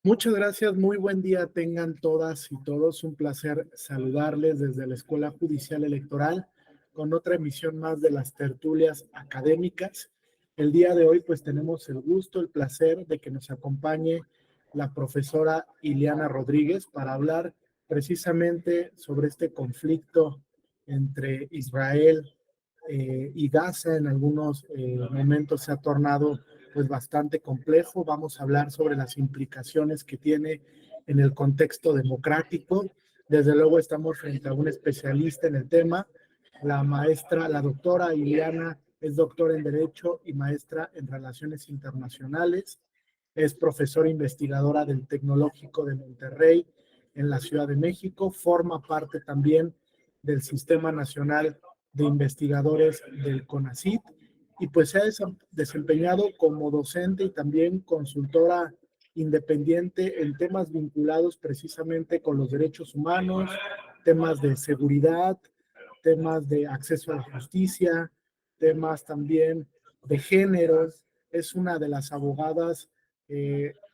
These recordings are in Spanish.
Muchas gracias, muy buen día tengan todas y todos. Un placer saludarles desde la Escuela Judicial Electoral con otra emisión más de las tertulias académicas. El día de hoy pues tenemos el gusto, el placer de que nos acompañe la profesora Ileana Rodríguez para hablar precisamente sobre este conflicto entre Israel y Gaza. En algunos momentos se ha tornado pues bastante complejo. Vamos a hablar sobre las implicaciones que tiene en el contexto democrático. Desde luego estamos frente a un especialista en el tema. La maestra, la doctora Ileana es doctora en Derecho y maestra en Relaciones Internacionales. Es profesora investigadora del Tecnológico de Monterrey en la Ciudad de México. Forma parte también del Sistema Nacional de Investigadores del CONACYT y pues se ha desempeñado como docente y también consultora independiente en temas vinculados precisamente con los derechos humanos, temas de seguridad, temas de acceso a la justicia, temas también de géneros. Es una de las abogadas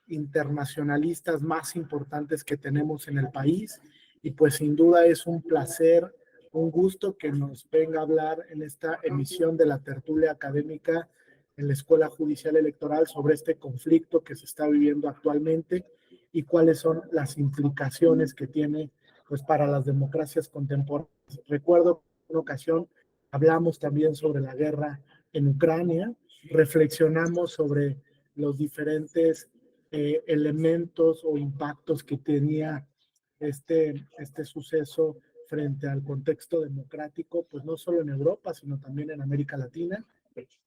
internacionalistas más importantes que tenemos en el país y pues sin duda es un placer, un gusto que nos venga a hablar en esta emisión de la tertulia académica en la Escuela Judicial Electoral sobre este conflicto que se está viviendo actualmente y cuáles son las implicaciones que tiene pues para las democracias contemporáneas. Recuerdo que en una ocasión hablamos también sobre la guerra en Ucrania, reflexionamos sobre los diferentes elementos o impactos que tenía este suceso frente al contexto democrático, pues no solo en Europa, sino también en América Latina.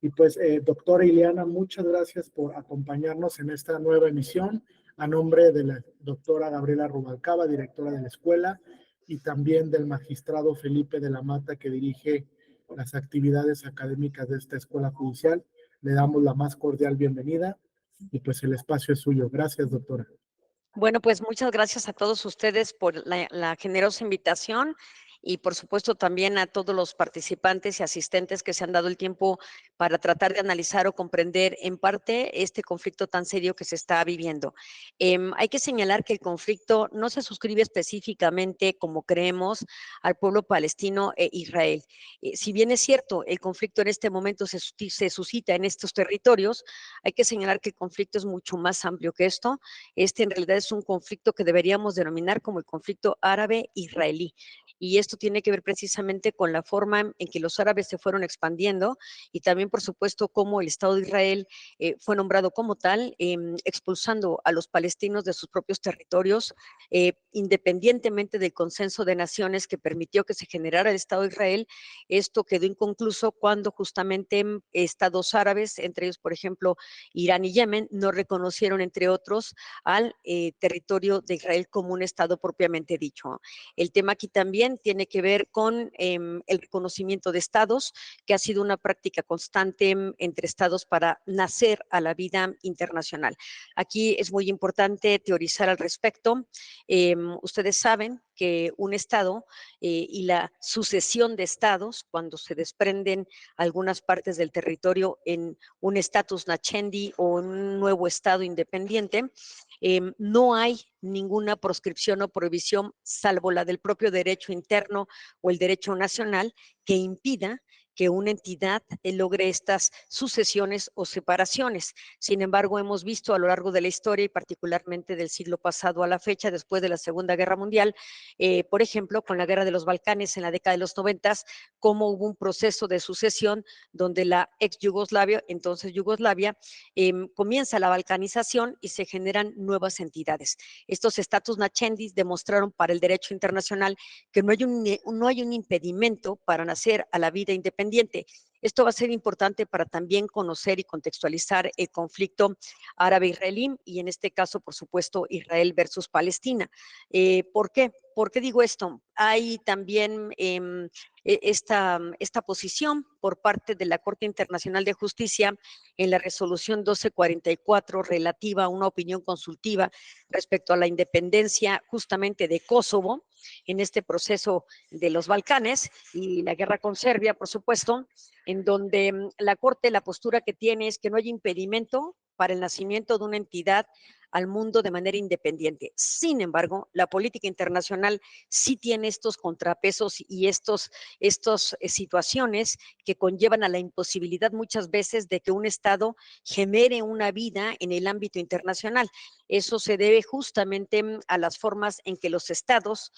Y pues, doctora Ileana, muchas gracias por acompañarnos en esta nueva emisión. A nombre de la doctora Gabriela Rubalcaba, directora de la escuela, y también del magistrado Felipe de la Mata, que dirige las actividades académicas de esta escuela judicial, le damos la más cordial bienvenida y pues el espacio es suyo. Gracias, doctora. Bueno, pues muchas gracias a todos ustedes por la generosa invitación y por supuesto también a todos los participantes y asistentes que se han dado el tiempo para tratar de analizar o comprender en parte este conflicto tan serio que se está viviendo. Hay que señalar que el conflicto no se suscribe específicamente, como creemos, al pueblo palestino e Israel. Si bien es cierto, el conflicto en este momento se suscita en estos territorios, hay que señalar que el conflicto es mucho más amplio que esto. Este en realidad es un conflicto que deberíamos denominar como el conflicto árabe-israelí. Y esto tiene que ver precisamente con la forma en que los árabes se fueron expandiendo y también, por supuesto, cómo el Estado de Israel fue nombrado como tal, expulsando a los palestinos de sus propios territorios, independientemente del consenso de naciones que permitió que se generara el Estado de Israel. Esto quedó inconcluso cuando justamente estados árabes, entre ellos, por ejemplo, Irán y Yemen, no reconocieron, entre otros, al territorio de Israel como un Estado propiamente dicho. El tema aquí también tiene que ver con el reconocimiento de Estados, que ha sido una práctica constante entre Estados para nacer a la vida internacional. Aquí es muy importante teorizar al respecto. Ustedes saben que un Estado y la sucesión de Estados, cuando se desprenden algunas partes del territorio en un estatus nachendi o un nuevo Estado independiente, no hay ninguna proscripción o prohibición, salvo la del propio derecho interno o el derecho nacional, que impida que una entidad logre estas sucesiones o separaciones. Sin embargo, hemos visto a lo largo de la historia y particularmente del siglo pasado a la fecha, después de la Segunda Guerra Mundial, por ejemplo, con la Guerra de los Balcanes en la década de los 90, cómo hubo un proceso de sucesión donde la ex Yugoslavia, entonces Yugoslavia, comienza la balcanización y se generan nuevas entidades. Estos estatus nachendis demostraron para el derecho internacional que no hay un impedimento para nacer a la vida independiente. Esto va a ser importante para también conocer y contextualizar el conflicto árabe-israelí y en este caso, por supuesto, Israel versus Palestina. ¿Por qué? ¿Por qué digo esto? Hay también esta posición por parte de la Corte Internacional de Justicia en la resolución 1244 relativa a una opinión consultiva respecto a la independencia justamente de Kosovo en este proceso de los Balcanes y la guerra con Serbia, por supuesto, en donde la Corte, la postura que tiene es que no hay impedimento para el nacimiento de una entidad al mundo de manera independiente. Sin embargo, la política internacional sí tiene estos contrapesos y estos situaciones que conllevan a la imposibilidad muchas veces de que un Estado genere una vida en el ámbito internacional. Eso se debe justamente a las formas en que los estados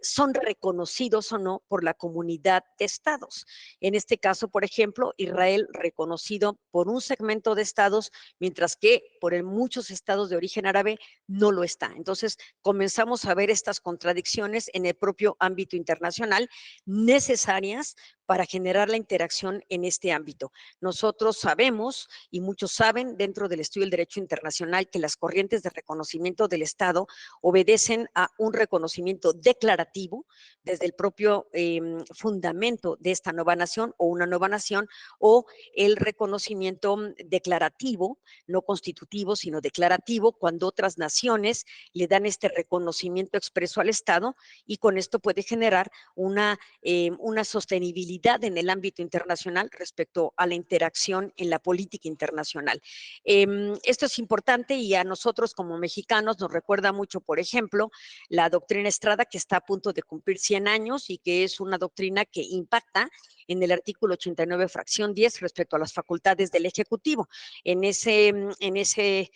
son reconocidos o no por la comunidad de estados. En este caso, por ejemplo, Israel reconocido por un segmento de estados, mientras que por muchos estados de origen árabe no lo está. Entonces, comenzamos a ver estas contradicciones en el propio ámbito internacional necesarias para generar la interacción en este ámbito. Nosotros sabemos, y muchos saben dentro del estudio del derecho internacional, que las corrientes de reconocimiento del Estado obedecen a un reconocimiento declarativo desde el propio fundamento de esta nueva nación o una nueva nación, o el reconocimiento declarativo, no constitutivo, sino declarativo, cuando otras naciones le dan este reconocimiento expreso al Estado, y con esto puede generar una sostenibilidad en el ámbito internacional respecto a la interacción en la política internacional. Esto es importante y a nosotros como mexicanos nos recuerda mucho, por ejemplo, la doctrina Estrada, que está a punto de cumplir 100 años y que es una doctrina que impacta en el artículo 89, fracción 10, respecto a las facultades del Ejecutivo. En ese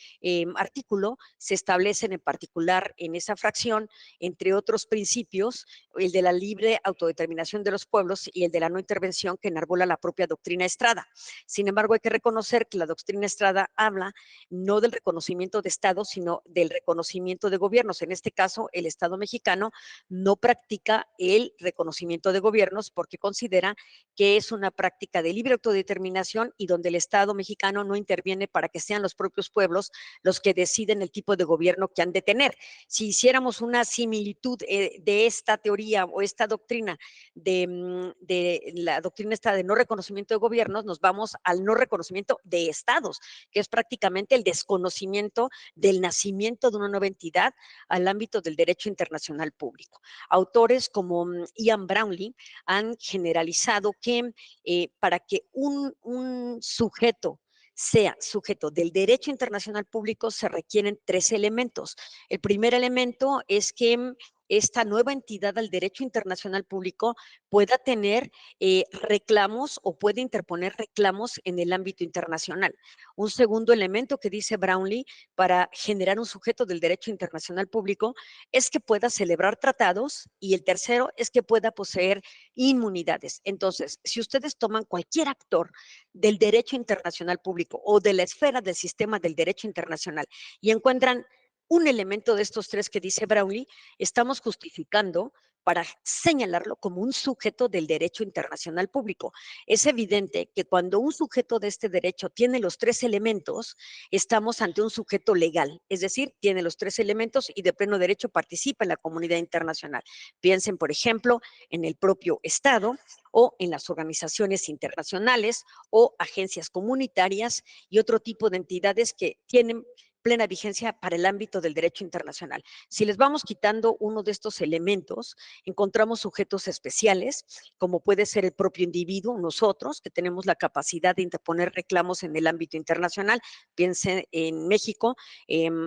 artículo se establecen en particular en esa fracción, entre otros principios, el de la libre autodeterminación de los pueblos y el de la no intervención que enarbola la propia doctrina Estrada. Sin embargo, hay que reconocer que la doctrina Estrada habla no del reconocimiento de Estado, sino del reconocimiento de gobiernos. En este caso, el Estado mexicano no practica el reconocimiento de gobiernos porque considera que es una práctica de libre autodeterminación y donde el Estado mexicano no interviene para que sean los propios pueblos los que deciden el tipo de gobierno que han de tener. Si hiciéramos una similitud de esta teoría o esta doctrina de la doctrina esta de no reconocimiento de gobiernos, nos vamos al no reconocimiento de estados, que es prácticamente el desconocimiento del nacimiento de una nueva entidad al ámbito del derecho internacional público. Autores como Ian Brownlee han generalizado que para que un sujeto sea sujeto del derecho internacional público se requieren 3 elementos. El primer elemento es que esta nueva entidad al derecho internacional público pueda tener reclamos o puede interponer reclamos en el ámbito internacional. Un segundo elemento que dice Brownlee para generar un sujeto del derecho internacional público es que pueda celebrar tratados, y el tercero es que pueda poseer inmunidades. Entonces, si ustedes toman cualquier actor del derecho internacional público o de la esfera del sistema del derecho internacional y encuentran un elemento de estos 3 que dice Brownlee, estamos justificando para señalarlo como un sujeto del derecho internacional público. Es evidente que cuando un sujeto de este derecho tiene los 3 elementos, estamos ante un sujeto legal, es decir, tiene los 3 elementos y de pleno derecho participa en la comunidad internacional. Piensen, por ejemplo, en el propio Estado o en las organizaciones internacionales o agencias comunitarias y otro tipo de entidades que tienen plena vigencia para el ámbito del derecho internacional. Si les vamos quitando uno de estos elementos, encontramos sujetos especiales, como puede ser el propio individuo, nosotros, que tenemos la capacidad de interponer reclamos en el ámbito internacional. Piensen en México,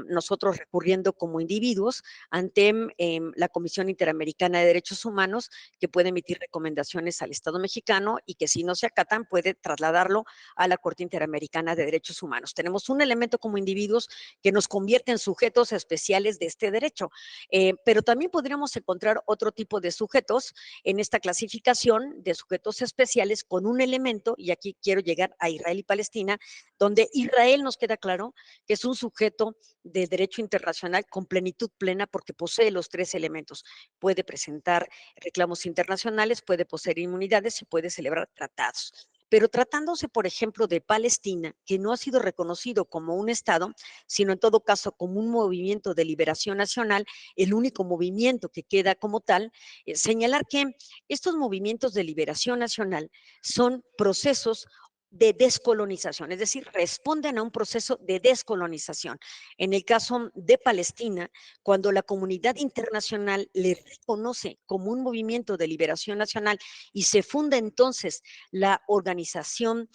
nosotros recurriendo como individuos ante la Comisión Interamericana de Derechos Humanos, que puede emitir recomendaciones al Estado mexicano y que si no se acatan puede trasladarlo a la Corte Interamericana de Derechos Humanos. Tenemos un elemento como individuos que nos convierte en sujetos especiales de este derecho. Pero también podríamos encontrar otro tipo de sujetos en esta clasificación de sujetos especiales con un elemento, y aquí quiero llegar a Israel y Palestina, donde Israel nos queda claro que es un sujeto de derecho internacional con plenitud plena porque posee los 3 elementos. Puede presentar reclamos internacionales, puede poseer inmunidades y puede celebrar tratados. Pero tratándose, por ejemplo, de Palestina, que no ha sido reconocido como un Estado, sino en todo caso como un movimiento de liberación nacional, el único movimiento que queda como tal, señalar que estos movimientos de liberación nacional son procesos de descolonización, es decir, responden a un proceso de descolonización. En el caso de Palestina, cuando la comunidad internacional le reconoce como un movimiento de liberación nacional y se funda entonces la Organización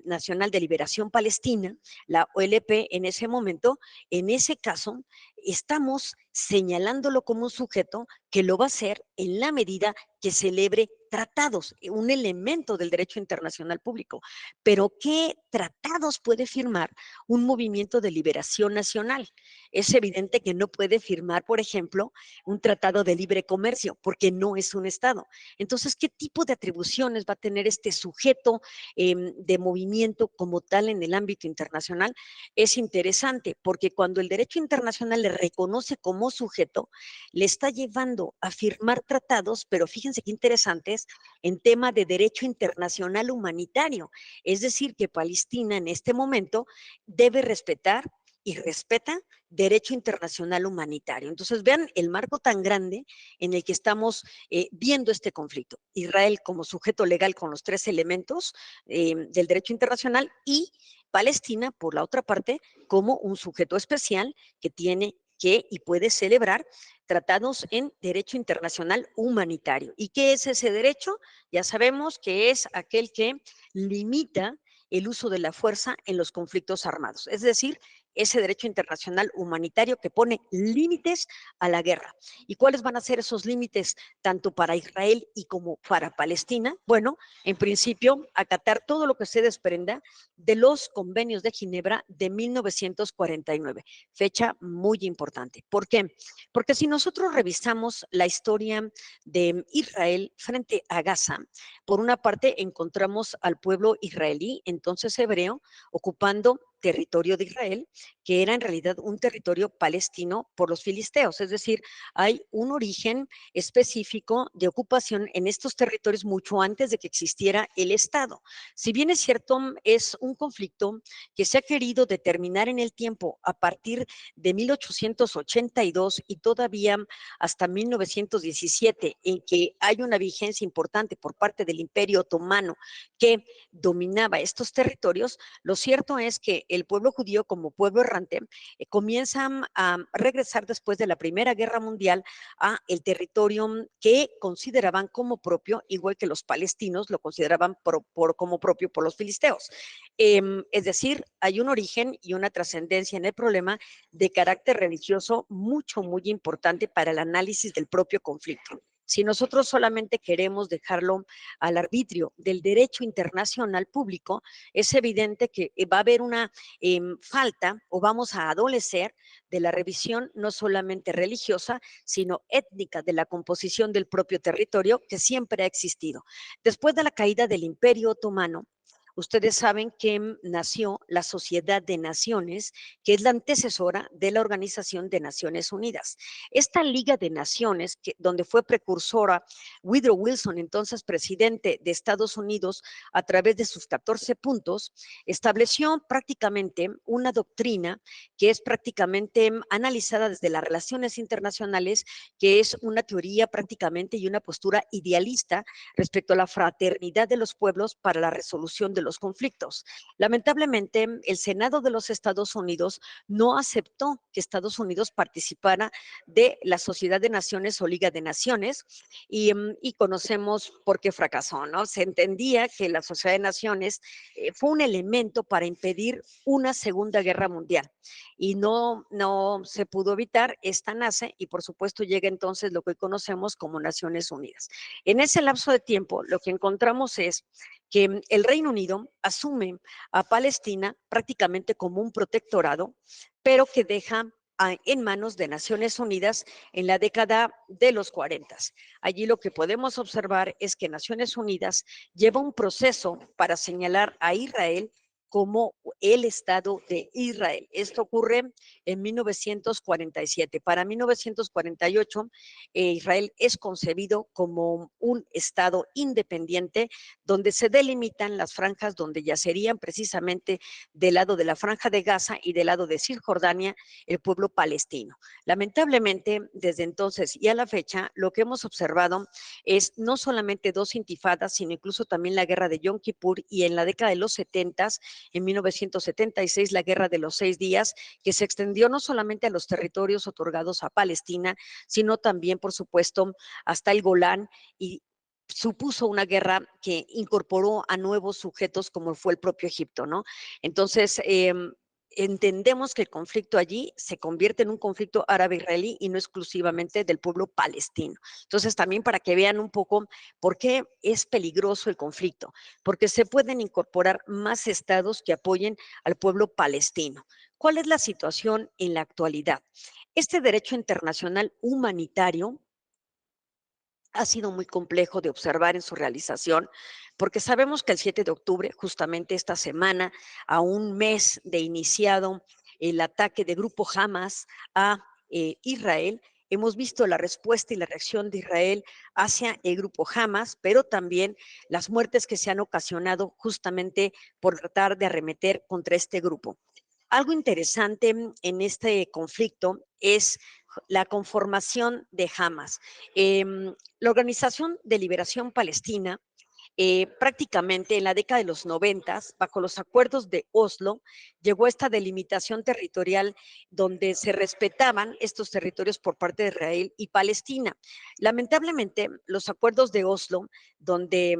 Nacional de Liberación Palestina, la OLP en ese momento, en ese caso, estamos señalándolo como un sujeto que lo va a hacer en la medida que celebre tratados, un elemento del derecho internacional público. Pero ¿qué tratados puede firmar un movimiento de liberación nacional? Es evidente que no puede firmar, por ejemplo, un tratado de libre comercio, porque no es un Estado. Entonces, ¿qué tipo de atribuciones va a tener este sujeto de movimiento como tal en el ámbito internacional? Es interesante, porque cuando el derecho internacional le reconoce como sujeto, le está llevando a firmar tratados, pero fíjense qué interesantes, en tema de derecho internacional humanitario. Es decir, que Palestina en este momento debe respetar y respeta derecho internacional humanitario. Entonces, vean el marco tan grande en el que estamos viendo este conflicto. Israel como sujeto legal con los tres elementos del derecho internacional y Palestina, por la otra parte, como un sujeto especial que tiene que y puede celebrar tratados en derecho internacional humanitario. ¿Y qué es ese derecho? Ya sabemos que es aquel que limita el uso de la fuerza en los conflictos armados, es decir, ese derecho internacional humanitario que pone límites a la guerra. ¿Y cuáles van a ser esos límites tanto para Israel y como para Palestina? Bueno, en principio, acatar todo lo que se desprenda de los convenios de Ginebra de 1949, fecha muy importante. ¿Por qué? Porque si nosotros revisamos la historia de Israel frente a Gaza, por una parte encontramos al pueblo israelí, entonces hebreo, ocupando territorio de Israel, que era en realidad un territorio palestino por los filisteos, es decir, hay un origen específico de ocupación en estos territorios mucho antes de que existiera el Estado. Si bien es cierto, es un conflicto que se ha querido determinar en el tiempo a partir de 1882 y todavía hasta 1917, en que hay una vigencia importante por parte del Imperio Otomano que dominaba estos territorios, lo cierto es que el pueblo judío como pueblo errante comienzan a regresar después de la Primera Guerra Mundial a el territorio que consideraban como propio, igual que los palestinos lo consideraban como propio por los filisteos. Es decir, hay un origen y una trascendencia en el problema de carácter religioso muy importante para el análisis del propio conflicto. Si nosotros solamente queremos dejarlo al arbitrio del derecho internacional público, es evidente que va a haber una falta o vamos a adolecer de la revisión no solamente religiosa, sino étnica de la composición del propio territorio que siempre ha existido. Después de la caída del Imperio Otomano, ustedes saben que nació la Sociedad de Naciones, que es la antecesora de la Organización de Naciones Unidas. Esta Liga de Naciones, donde fue precursora Woodrow Wilson, entonces presidente de Estados Unidos, a través de sus 14 puntos, estableció prácticamente una doctrina que es prácticamente analizada desde las relaciones internacionales, que es una teoría prácticamente y una postura idealista respecto a la fraternidad de los pueblos para la resolución de los conflictos. Lamentablemente, el Senado de los Estados Unidos no aceptó que Estados Unidos participara de la Sociedad de Naciones o Liga de Naciones y conocemos por qué fracasó, ¿no? Se entendía que la Sociedad de Naciones fue un elemento para impedir una Segunda Guerra Mundial y no se pudo evitar, esta nace y por supuesto llega entonces lo que hoy conocemos como Naciones Unidas. En ese lapso de tiempo, lo que encontramos es que el Reino Unido asume a Palestina prácticamente como un protectorado, pero que deja en manos de Naciones Unidas en la década de los 40. Allí lo que podemos observar es que Naciones Unidas lleva un proceso para señalar a Israel como el Estado de Israel. Esto ocurre en 1947. Para 1948, Israel es concebido como un Estado independiente donde se delimitan las franjas donde yacerían precisamente del lado de la Franja de Gaza y del lado de Cisjordania el pueblo palestino. Lamentablemente, desde entonces y a la fecha, lo que hemos observado es no solamente dos intifadas, sino incluso también la guerra de Yom Kippur y en la década de los 70, en 1976, la guerra de los 6 días, que se extendió no solamente a los territorios otorgados a Palestina, sino también, por supuesto, hasta el Golán y supuso una guerra que incorporó a nuevos sujetos como fue el propio Egipto, ¿no? Entonces, entendemos que el conflicto allí se convierte en un conflicto árabe-israelí y no exclusivamente del pueblo palestino. Entonces, también para que vean un poco por qué es peligroso el conflicto, porque se pueden incorporar más estados que apoyen al pueblo palestino. ¿Cuál es la situación en la actualidad? Este derecho internacional humanitario ha sido muy complejo de observar en su realización, porque sabemos que el 7 de octubre, justamente esta semana, a un mes de iniciado el ataque de Grupo Hamas a Israel, hemos visto la respuesta y la reacción de Israel hacia el Grupo Hamas, pero también las muertes que se han ocasionado justamente por tratar de arremeter contra este grupo. Algo interesante en este conflicto es la conformación de Hamas. La Organización de Liberación Palestina prácticamente en la década de los 90, bajo los acuerdos de Oslo, llegó esta delimitación territorial donde se respetaban estos territorios por parte de Israel y Palestina. Lamentablemente, los acuerdos de Oslo, donde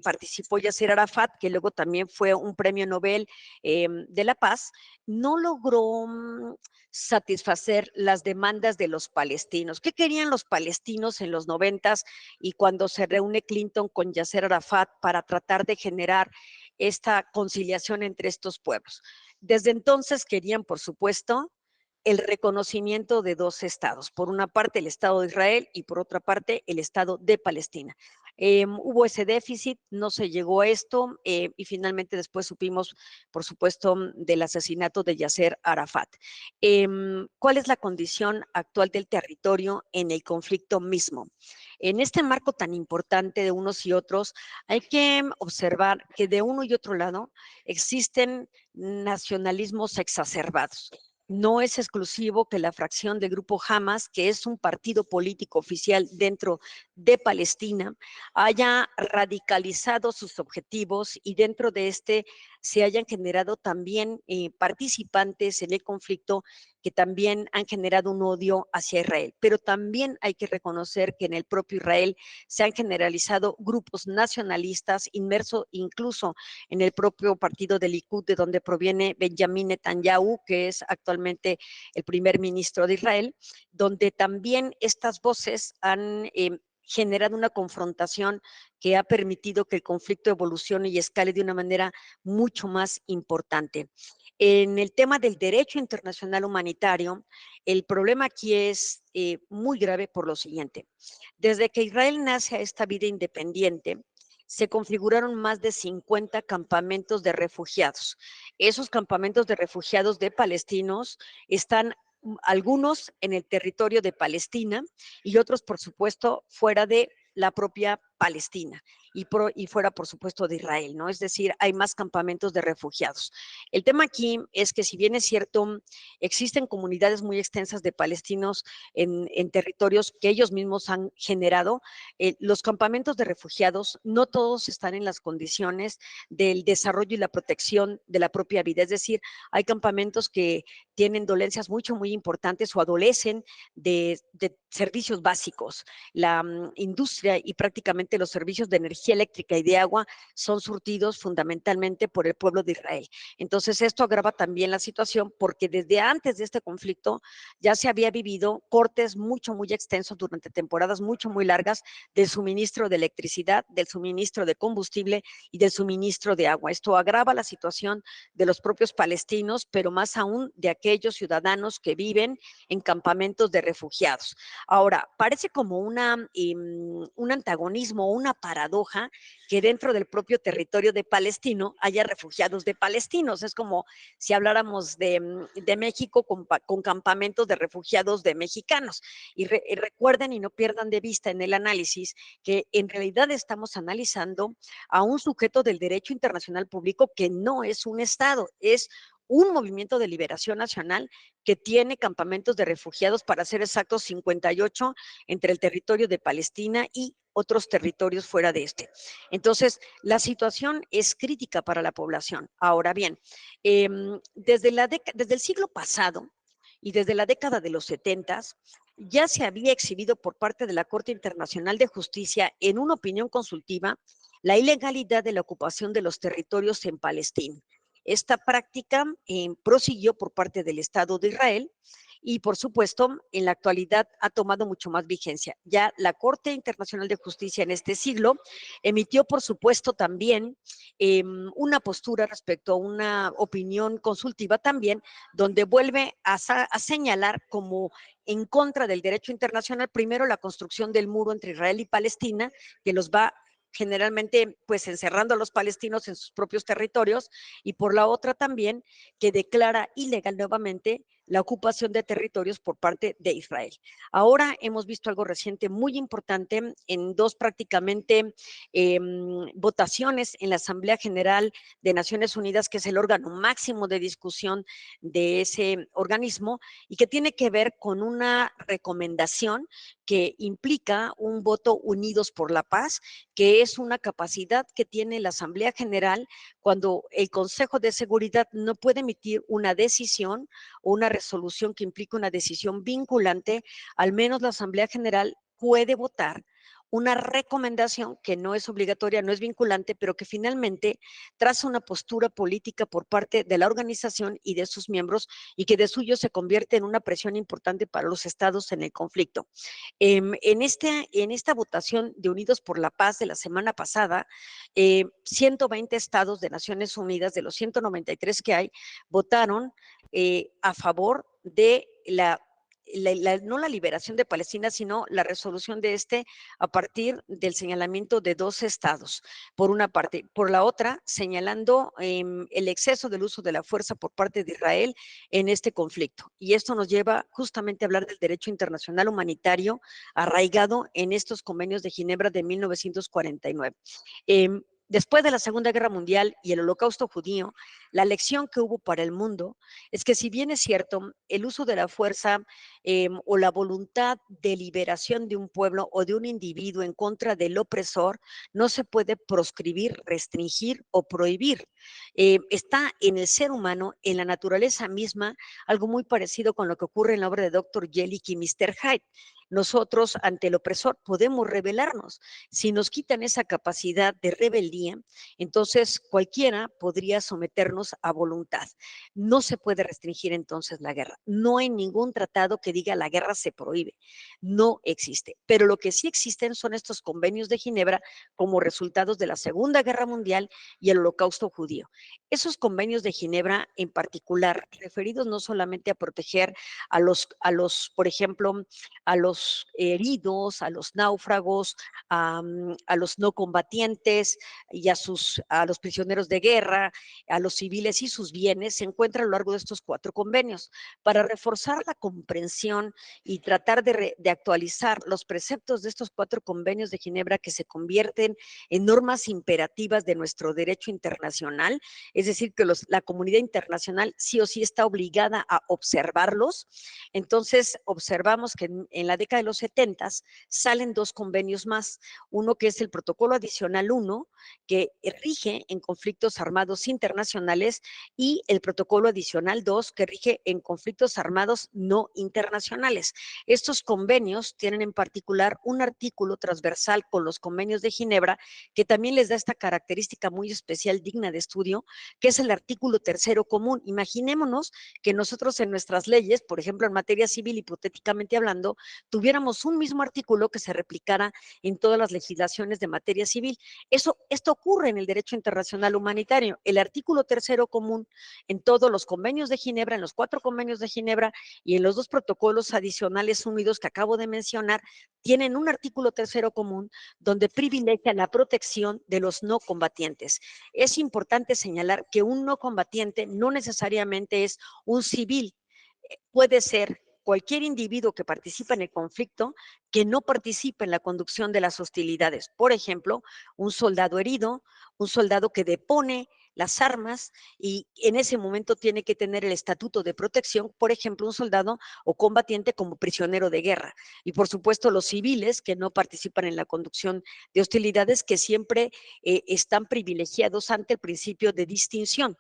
participó Yasser Arafat, que luego también fue un premio Nobel de la Paz, no logró satisfacer las demandas de los palestinos. ¿Qué querían los palestinos en los 90 y cuando se reúne Clinton con Yasser Arafat para tratar de generar esta conciliación entre estos pueblos? Desde entonces querían, por supuesto, el reconocimiento de dos estados, por una parte el Estado de Israel y por otra parte el Estado de Palestina. Hubo ese déficit, no se llegó a esto y finalmente después supimos, por supuesto, del asesinato de Yasser Arafat. ¿Cuál es la condición actual del territorio en el conflicto mismo? En este marco tan importante de unos y otros, hay que observar que de uno y otro lado existen nacionalismos exacerbados. No es exclusivo que la fracción del Grupo Hamas, que es un partido político oficial dentro de Palestina, haya radicalizado sus objetivos y dentro de este se hayan generado también participantes en el conflicto que también han generado un odio hacia Israel. Pero también hay que reconocer que en el propio Israel se han generalizado grupos nacionalistas inmersos incluso en el propio partido del Likud, de donde proviene Benjamin Netanyahu, que es actualmente el primer ministro de Israel, donde también estas voces han generado una confrontación que ha permitido que el conflicto evolucione y escale de una manera mucho más importante. En el tema del derecho internacional humanitario, el problema aquí es muy grave por lo siguiente. Desde que Israel nace a esta vida independiente, se configuraron más de 50 campamentos de refugiados. Esos campamentos de refugiados de palestinos están algunos en el territorio de Palestina y otros, por supuesto, fuera de la propia Palestina y fuera, por supuesto, de Israel, ¿no? Es decir, hay más campamentos de refugiados. El tema aquí es que, si bien es cierto, existen comunidades muy extensas de palestinos en territorios que ellos mismos han generado, los campamentos de refugiados no todos están en las condiciones del desarrollo y la protección de la propia vida. Es decir, hay campamentos que tienen dolencias muy importantes o adolecen de servicios básicos. La industria y prácticamente los servicios de energía eléctrica y de agua son surtidos fundamentalmente por el pueblo de Israel. Entonces, esto agrava también la situación porque desde antes de este conflicto ya se había vivido cortes muy extensos durante temporadas muy largas del suministro de electricidad, del suministro de combustible y del suministro de agua. Esto agrava la situación de los propios palestinos, pero más aún de aquellos ciudadanos que viven en campamentos de refugiados. Ahora, parece como un antagonismo como una paradoja que dentro del propio territorio de palestino haya refugiados de palestinos. Es como si habláramos de México con campamentos de refugiados de mexicanos. Y recuerden y no pierdan de vista en el análisis que en realidad estamos analizando a un sujeto del derecho internacional público que no es un Estado, es un movimiento de liberación nacional que tiene campamentos de refugiados, para ser exactos, 58 entre el territorio de Palestina y otros territorios fuera de este. Entonces, la situación es crítica para la población. Ahora bien, desde el siglo pasado y desde la década de los 70 ya se había exhibido por parte de la Corte Internacional de Justicia en una opinión consultiva la ilegalidad de la ocupación de los territorios en Palestina. Esta práctica prosiguió por parte del Estado de Israel y, por supuesto, en la actualidad ha tomado mucho más vigencia. Ya la Corte Internacional de Justicia en este siglo emitió, por supuesto, también una postura respecto a una opinión consultiva también, donde vuelve a señalar como en contra del derecho internacional, primero, la construcción del muro entre Israel y Palestina, que los va generalmente pues encerrando a los palestinos en sus propios territorios, y por la otra también que declara ilegal nuevamente la ocupación de territorios por parte de Israel. Ahora hemos visto algo reciente muy importante en dos prácticamente votaciones en la Asamblea General de Naciones Unidas, que es el órgano máximo de discusión de ese organismo, y que tiene que ver con una recomendación que implica un voto unidos por la paz, que es una capacidad que tiene la Asamblea General cuando el Consejo de Seguridad no puede emitir una decisión o una resolución que implique una decisión vinculante. Al menos la Asamblea General puede votar una recomendación que no es obligatoria, no es vinculante, pero que finalmente traza una postura política por parte de la organización y de sus miembros, y que de suyo se convierte en una presión importante para los estados en el conflicto. En esta votación de Unidos por la Paz de la semana pasada, 120 estados de Naciones Unidas, de los 193 que hay, votaron a favor de no la liberación de Palestina, sino la resolución de a partir del señalamiento de dos estados, por una parte. Por la otra, señalando el exceso del uso de la fuerza por parte de Israel en este conflicto. Y esto nos lleva justamente a hablar del derecho internacional humanitario arraigado en estos convenios de Ginebra de 1949. Después de la Segunda Guerra Mundial y el Holocausto judío, la lección que hubo para el mundo es que, si bien es cierto, el uso de la fuerza o la voluntad de liberación de un pueblo o de un individuo en contra del opresor no se puede proscribir, restringir o prohibir. Está en el ser humano, en la naturaleza misma, algo muy parecido con lo que ocurre en la obra de Dr. Jellic y Mr. Hyde. Nosotros, ante el opresor, podemos rebelarnos. Si nos quitan esa capacidad de rebeldía, entonces cualquiera podría someternos a voluntad. No se puede restringir entonces la guerra. No hay ningún tratado que diga la guerra se prohíbe. No existe. Pero lo que sí existen son estos convenios de Ginebra como resultados de la Segunda Guerra Mundial y el Holocausto judío. Esos convenios de Ginebra en particular, referidos no solamente a proteger por ejemplo, a los heridos, a los náufragos, a los no combatientes y a los prisioneros de guerra, a los civiles y sus bienes, se encuentra a lo largo de estos 4 convenios. Para reforzar la comprensión y tratar de actualizar los preceptos de estos 4 convenios de Ginebra, que se convierten en normas imperativas de nuestro derecho internacional, es decir, que la comunidad internacional sí o sí está obligada a observarlos. Entonces, observamos que en la década de los 70 salen 2 convenios más, uno que es el Protocolo Adicional 1, que rige en conflictos armados internacionales, y el Protocolo Adicional 2, que rige en conflictos armados no internacionales. Estos convenios tienen en particular un artículo transversal con los convenios de Ginebra, que también les da esta característica muy especial, digna de estudio, que es el artículo 3º común. Imaginémonos que nosotros en nuestras leyes, por ejemplo, en materia civil, hipotéticamente hablando, tuviéramos un mismo artículo que se replicara en todas las legislaciones de materia civil. Esto ocurre en el derecho internacional humanitario. El artículo tercero común en todos los convenios de Ginebra, en los 4 convenios de Ginebra y en los 2 protocolos adicionales unidos que acabo de mencionar, tienen un artículo tercero común donde privilegia la protección de los no combatientes. Es importante señalar que un no combatiente no necesariamente es un civil, puede ser cualquier individuo que participa en el conflicto que no participa en la conducción de las hostilidades. Por ejemplo, un soldado herido, un soldado que depone las armas y en ese momento tiene que tener el estatuto de protección, por ejemplo, un soldado o combatiente como prisionero de guerra. Y por supuesto, los civiles que no participan en la conducción de hostilidades, que siempre están privilegiados ante el principio de distinción.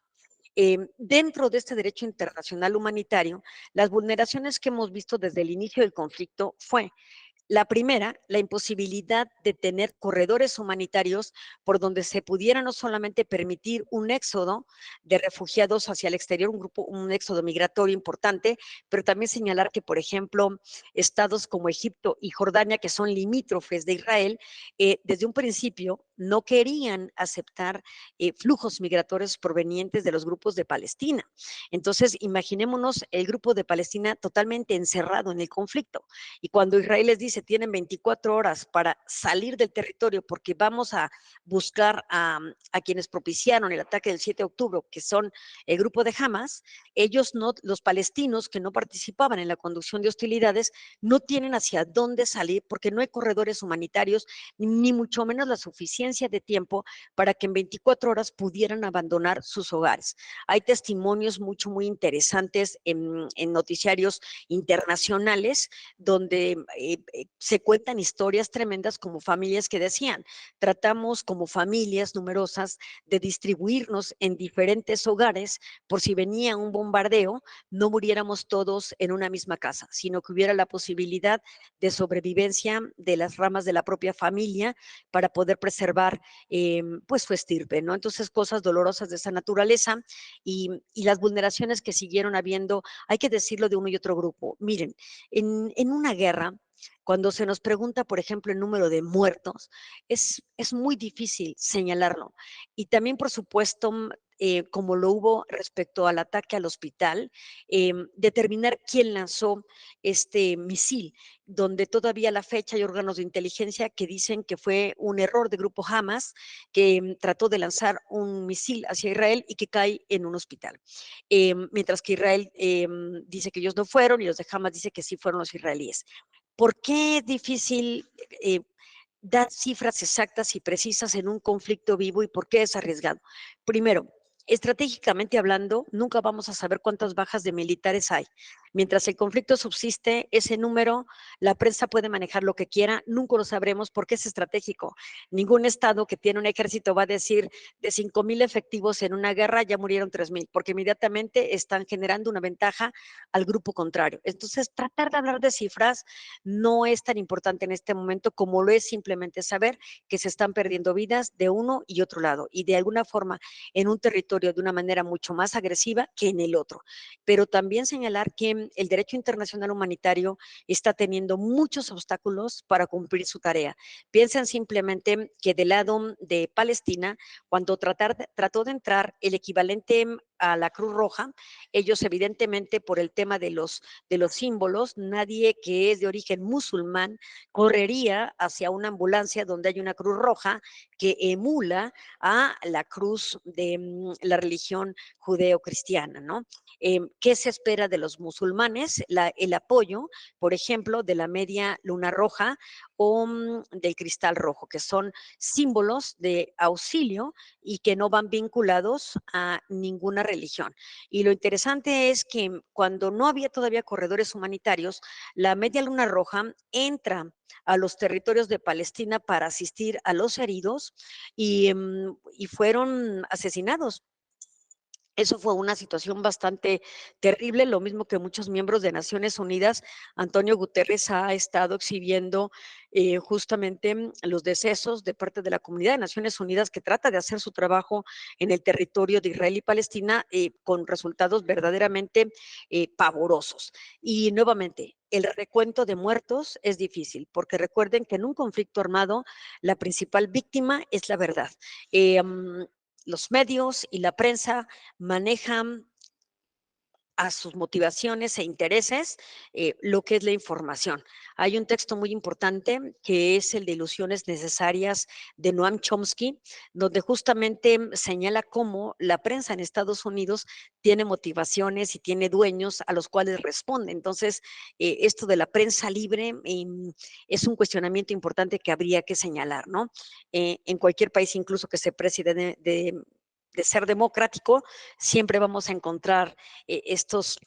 Dentro de este derecho internacional humanitario, las vulneraciones que hemos visto desde el inicio del conflicto fue la primera, la imposibilidad de tener corredores humanitarios por donde se pudiera no solamente permitir un éxodo de refugiados hacia el exterior, un éxodo migratorio importante, pero también señalar que, por ejemplo, estados como Egipto y Jordania, que son limítrofes de Israel, desde un principio no querían aceptar flujos migratorios provenientes de los grupos de Palestina. Entonces, imaginémonos el grupo de Palestina totalmente encerrado en el conflicto. Y cuando Israel les dice, tienen 24 horas para salir del territorio porque vamos a buscar a quienes propiciaron el ataque del 7 de octubre, que son el grupo de Hamas, ellos no, los palestinos que no participaban en la conducción de hostilidades, no tienen hacia dónde salir porque no hay corredores humanitarios, ni mucho menos la suficiencia de tiempo para que en 24 horas pudieran abandonar sus hogares. Hay testimonios muy interesantes en noticiarios internacionales donde se cuentan historias tremendas como familias que decían, tratamos como familias numerosas de distribuirnos en diferentes hogares por si venía un bombardeo, no muriéramos todos en una misma casa, sino que hubiera la posibilidad de sobrevivencia de las ramas de la propia familia para poder preservar pues su estirpe, ¿no? Entonces cosas dolorosas de esa naturaleza y las vulneraciones que siguieron habiendo, hay que decirlo de uno y otro grupo. Miren, en una guerra, cuando se nos pregunta, por ejemplo, el número de muertos, es muy difícil señalarlo. Y también, por supuesto, como lo hubo respecto al ataque al hospital, determinar quién lanzó este misil, donde todavía a la fecha hay órganos de inteligencia que dicen que fue un error de grupo Hamas que trató de lanzar un misil hacia Israel y que cae en un hospital. Mientras que Israel dice que ellos no fueron y los de Hamas dice que sí fueron los israelíes. ¿Por qué es difícil dar cifras exactas y precisas en un conflicto vivo y por qué es arriesgado? Primero, estratégicamente hablando, nunca vamos a saber cuántas bajas de militares hay. Mientras el conflicto subsiste, ese número, la prensa puede manejar lo que quiera, nunca lo sabremos porque es estratégico. Ningún estado que tiene un ejército va a decir de 5,000 efectivos en una guerra ya murieron 3,000, porque inmediatamente están generando una ventaja al grupo contrario. Entonces, tratar de hablar de cifras no es tan importante en este momento como lo es simplemente saber que se están perdiendo vidas de uno y otro lado y de alguna forma en un territorio de una manera mucho más agresiva que en el otro. Pero también señalar que el derecho internacional humanitario está teniendo muchos obstáculos para cumplir su tarea. Piensen simplemente que del lado de Palestina, cuando trató de entrar el equivalente a la Cruz Roja, ellos evidentemente por el tema de los símbolos, nadie que es de origen musulmán correría hacia una ambulancia donde hay una Cruz Roja que emula a la cruz de la religión judeo-cristiana, ¿no? ¿Qué se espera de los musulmanes? El apoyo, por ejemplo, de la media luna roja o del cristal rojo, que son símbolos de auxilio y que no van vinculados a ninguna religión. Y lo interesante es que cuando no había todavía corredores humanitarios, la Media Luna Roja entra a los territorios de Palestina para asistir a los heridos y fueron asesinados Eso fue una situación bastante terrible, lo mismo que muchos miembros de Naciones Unidas. Antonio Guterres ha estado exhibiendo justamente los decesos de parte de la comunidad de Naciones Unidas que trata de hacer su trabajo en el territorio de Israel y Palestina con resultados verdaderamente pavorosos. Y nuevamente, el recuento de muertos es difícil, porque recuerden que en un conflicto armado la principal víctima es la verdad. Los medios y la prensa manejan a sus motivaciones e intereses lo que es la información. Hay un texto muy importante que es el de Ilusiones Necesarias de Noam Chomsky, donde justamente señala cómo la prensa en Estados Unidos tiene motivaciones y tiene dueños a los cuales responde. Entonces, esto de la prensa libre es un cuestionamiento importante que habría que señalar, ¿no? En cualquier país, incluso que se preside de ser democrático, siempre vamos a encontrar estos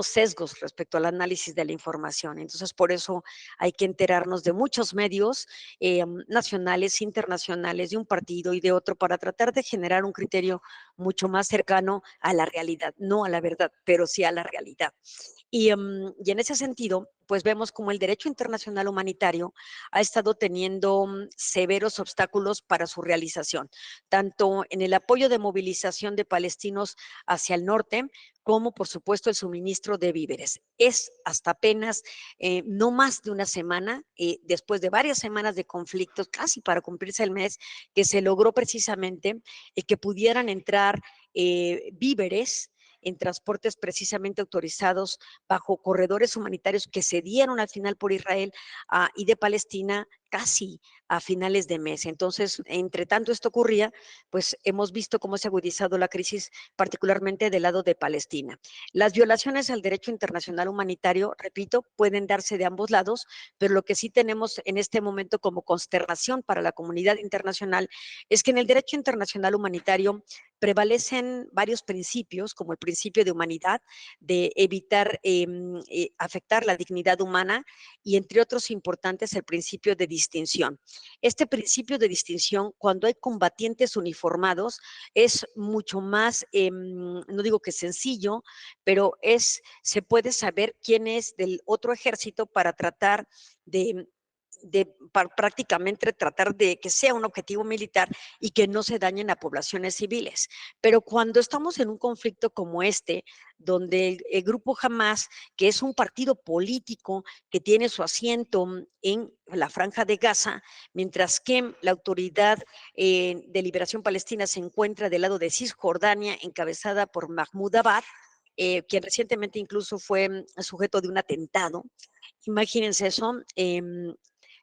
sesgos respecto al análisis de la información. Entonces, por eso hay que enterarnos de muchos medios nacionales, internacionales, de un partido y de otro, para tratar de generar un criterio mucho más cercano a la realidad, no a la verdad, pero sí a la realidad. Y en ese sentido, pues vemos como el derecho internacional humanitario ha estado teniendo severos obstáculos para su realización, tanto en el apoyo de movilización de palestinos hacia el norte, como por supuesto el suministro de víveres. Es hasta apenas no más de una semana, después de varias semanas de conflictos, casi para cumplirse el mes, que se logró precisamente que pudieran entrar víveres en transportes precisamente autorizados bajo corredores humanitarios que se dieron al final por Israel y de Palestina casi a finales de mes. Entonces, entre tanto esto ocurría, pues hemos visto cómo se ha agudizado la crisis, particularmente del lado de Palestina. Las violaciones al derecho internacional humanitario, repito, pueden darse de ambos lados, pero lo que sí tenemos en este momento como consternación para la comunidad internacional es que en el derecho internacional humanitario prevalecen varios principios, como el principio de humanidad, de evitar afectar la dignidad humana y, entre otros importantes, el principio de distinción. Este principio de distinción, cuando hay combatientes uniformados, es mucho más, no digo que sencillo, pero se puede saber quién es del otro ejército para tratar prácticamente tratar de que sea un objetivo militar y que no se dañen a poblaciones civiles. Pero cuando estamos en un conflicto como este, donde el grupo Hamas, que es un partido político que tiene su asiento en la Franja de Gaza, mientras que la Autoridad de Liberación Palestina se encuentra del lado de Cisjordania, encabezada por Mahmoud Abbas, quien recientemente incluso fue sujeto de un atentado. Imagínense eso.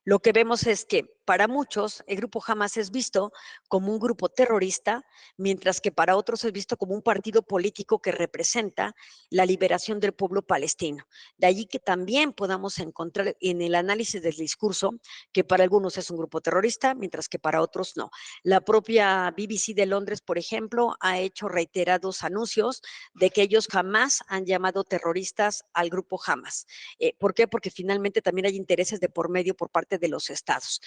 Lo que vemos es que para muchos el grupo Hamas es visto como un grupo terrorista, mientras que para otros es visto como un partido político que representa la liberación del pueblo palestino. De allí que también podamos encontrar en el análisis del discurso que para algunos es un grupo terrorista, mientras que para otros no. La propia BBC de Londres, por ejemplo, ha hecho reiterados anuncios de que ellos jamás han llamado terroristas al grupo Hamas. ¿Por qué? Porque finalmente también hay intereses de por medio por parte de los estados.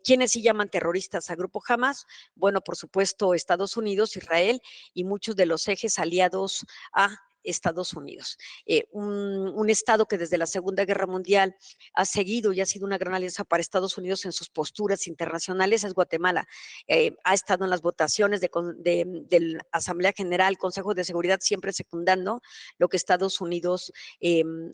¿Quiénes sí llaman terroristas al grupo Hamas? Bueno, por supuesto, Estados Unidos, Israel y muchos de los ejes aliados a Estados Unidos. Un Estado que desde la Segunda Guerra Mundial ha seguido y ha sido una gran alianza para Estados Unidos en sus posturas internacionales es Guatemala. Ha estado en las votaciones de la Asamblea General, Consejo de Seguridad, siempre secundando lo que Estados Unidos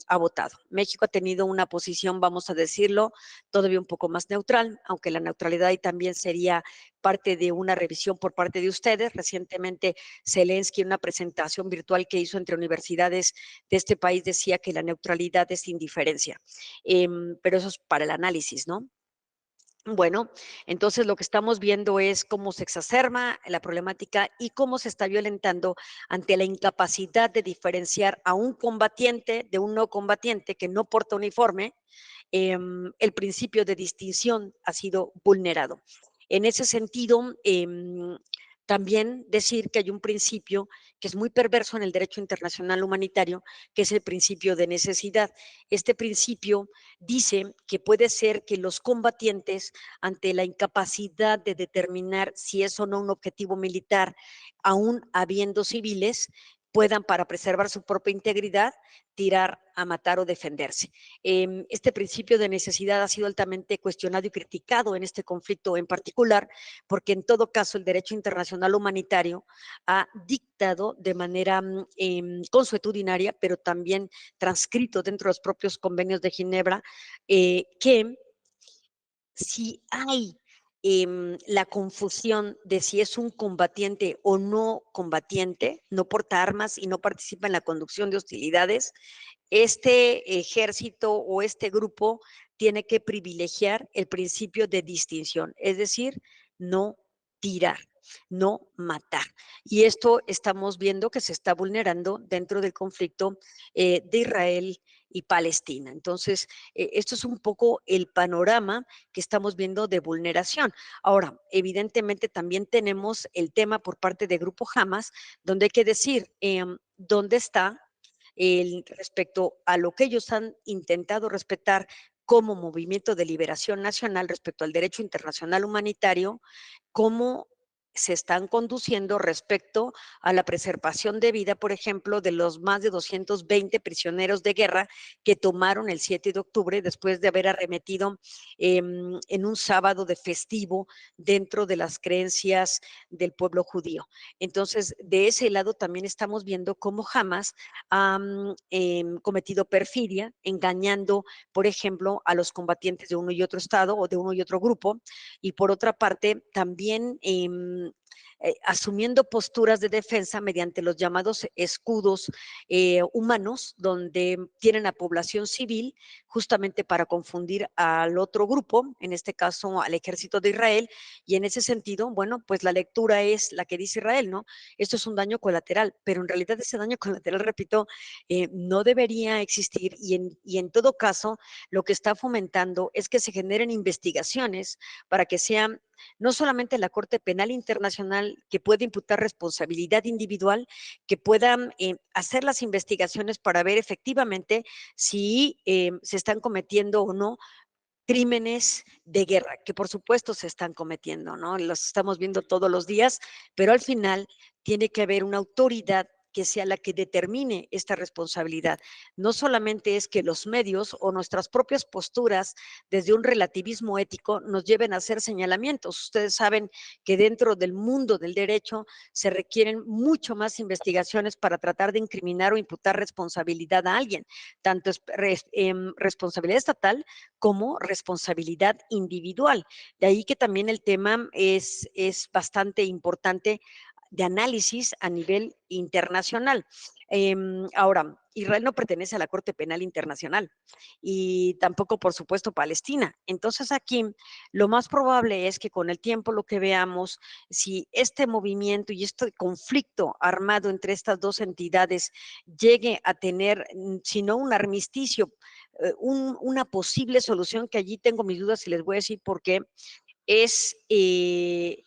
ha votado. México ha tenido una posición, vamos a decirlo, todavía un poco más neutral, aunque la neutralidad ahí también sería parte de una revisión por parte de ustedes. Recientemente Zelensky, en una presentación virtual que hizo entre universidades de este país, decía que la neutralidad es indiferencia. Pero eso es para el análisis, ¿no? Bueno, entonces lo que estamos viendo es cómo se exacerba la problemática y cómo se está violentando ante la incapacidad de diferenciar a un combatiente de un no combatiente que no porta uniforme. El principio de distinción ha sido vulnerado. En ese sentido, También decir que hay un principio que es muy perverso en el derecho internacional humanitario, que es el principio de necesidad. Este principio dice que puede ser que los combatientes, ante la incapacidad de determinar si es o no un objetivo militar, aún habiendo civiles, puedan, para preservar su propia integridad, tirar a matar o defenderse. Este principio de necesidad ha sido altamente cuestionado y criticado en este conflicto en particular, porque en todo caso el derecho internacional humanitario ha dictado de manera consuetudinaria, pero también transcrito dentro de los propios convenios de Ginebra, que si hay la confusión de si es un combatiente o no combatiente, no porta armas y no participa en la conducción de hostilidades, este ejército o este grupo tiene que privilegiar el principio de distinción, es decir, no tirar, no matar. Y esto estamos viendo que se está vulnerando dentro del conflicto de Israel y Palestina. Entonces, esto es un poco el panorama que estamos viendo de vulneración. Ahora, evidentemente también tenemos el tema por parte de Grupo Hamas, donde hay que decir dónde está respecto a lo que ellos han intentado respetar como movimiento de liberación nacional respecto al derecho internacional humanitario, cómo se están conduciendo respecto a la preservación de vida, por ejemplo, de los más de 220 prisioneros de guerra que tomaron el 7 de octubre después de haber arremetido en un sábado de festivo dentro de las creencias del pueblo judío. Entonces, de ese lado también estamos viendo cómo Hamas ha cometido perfidia, engañando, por ejemplo, a los combatientes de uno y otro estado o de uno y otro grupo, y por otra parte, también asumiendo posturas de defensa mediante los llamados escudos humanos, donde tienen a población civil justamente para confundir al otro grupo, en este caso al ejército de Israel, y en ese sentido, bueno, pues la lectura es la que dice Israel, ¿no? Esto es un daño colateral, pero en realidad ese daño colateral, repito, no debería existir y en todo caso, lo que está fomentando es que se generen investigaciones para que sean no solamente la Corte Penal Internacional, que puede imputar responsabilidad individual, que puedan hacer las investigaciones para ver efectivamente si se están cometiendo o no crímenes de guerra, que por supuesto se están cometiendo, ¿no? Los estamos viendo todos los días, pero al final tiene que haber una autoridad que sea la que determine esta responsabilidad. No solamente es que los medios o nuestras propias posturas desde un relativismo ético nos lleven a hacer señalamientos. Ustedes saben que dentro del mundo del derecho se requieren mucho más investigaciones para tratar de incriminar o imputar responsabilidad a alguien, tanto responsabilidad estatal como responsabilidad individual. De ahí que también el tema es bastante importante de análisis a nivel internacional. Ahora, Israel no pertenece a la Corte Penal Internacional y tampoco, por supuesto, Palestina. Entonces aquí lo más probable es que con el tiempo lo que veamos, si este movimiento y este conflicto armado entre estas dos entidades llegue a tener, si no un armisticio, una posible solución, que allí tengo mis dudas y les voy a decir por qué, es el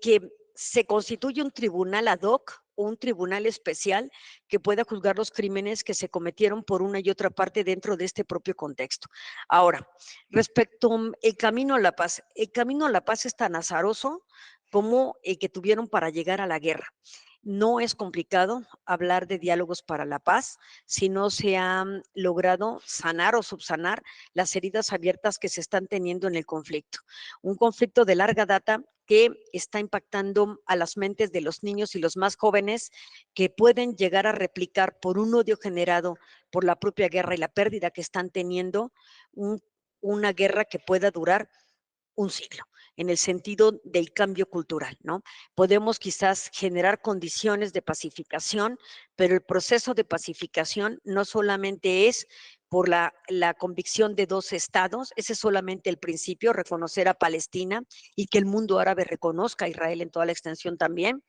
que se constituye un tribunal ad hoc o un tribunal especial que pueda juzgar los crímenes que se cometieron por una y otra parte dentro de este propio contexto. Ahora, respecto al camino a la paz, el camino a la paz es tan azaroso como el que tuvieron para llegar a la guerra. No es complicado hablar de diálogos para la paz si no se han logrado sanar o subsanar las heridas abiertas que se están teniendo en el conflicto. Un conflicto de larga data que está impactando a las mentes de los niños y los más jóvenes, que pueden llegar a replicar por un odio generado por la propia guerra y la pérdida que están teniendo, una guerra que pueda durar un siglo, en el sentido del cambio cultural, ¿no? Podemos quizás generar condiciones de pacificación, pero el proceso de pacificación no solamente es por la convicción de dos estados, ese es solamente el principio, reconocer a Palestina y que el mundo árabe reconozca a Israel en toda la extensión también,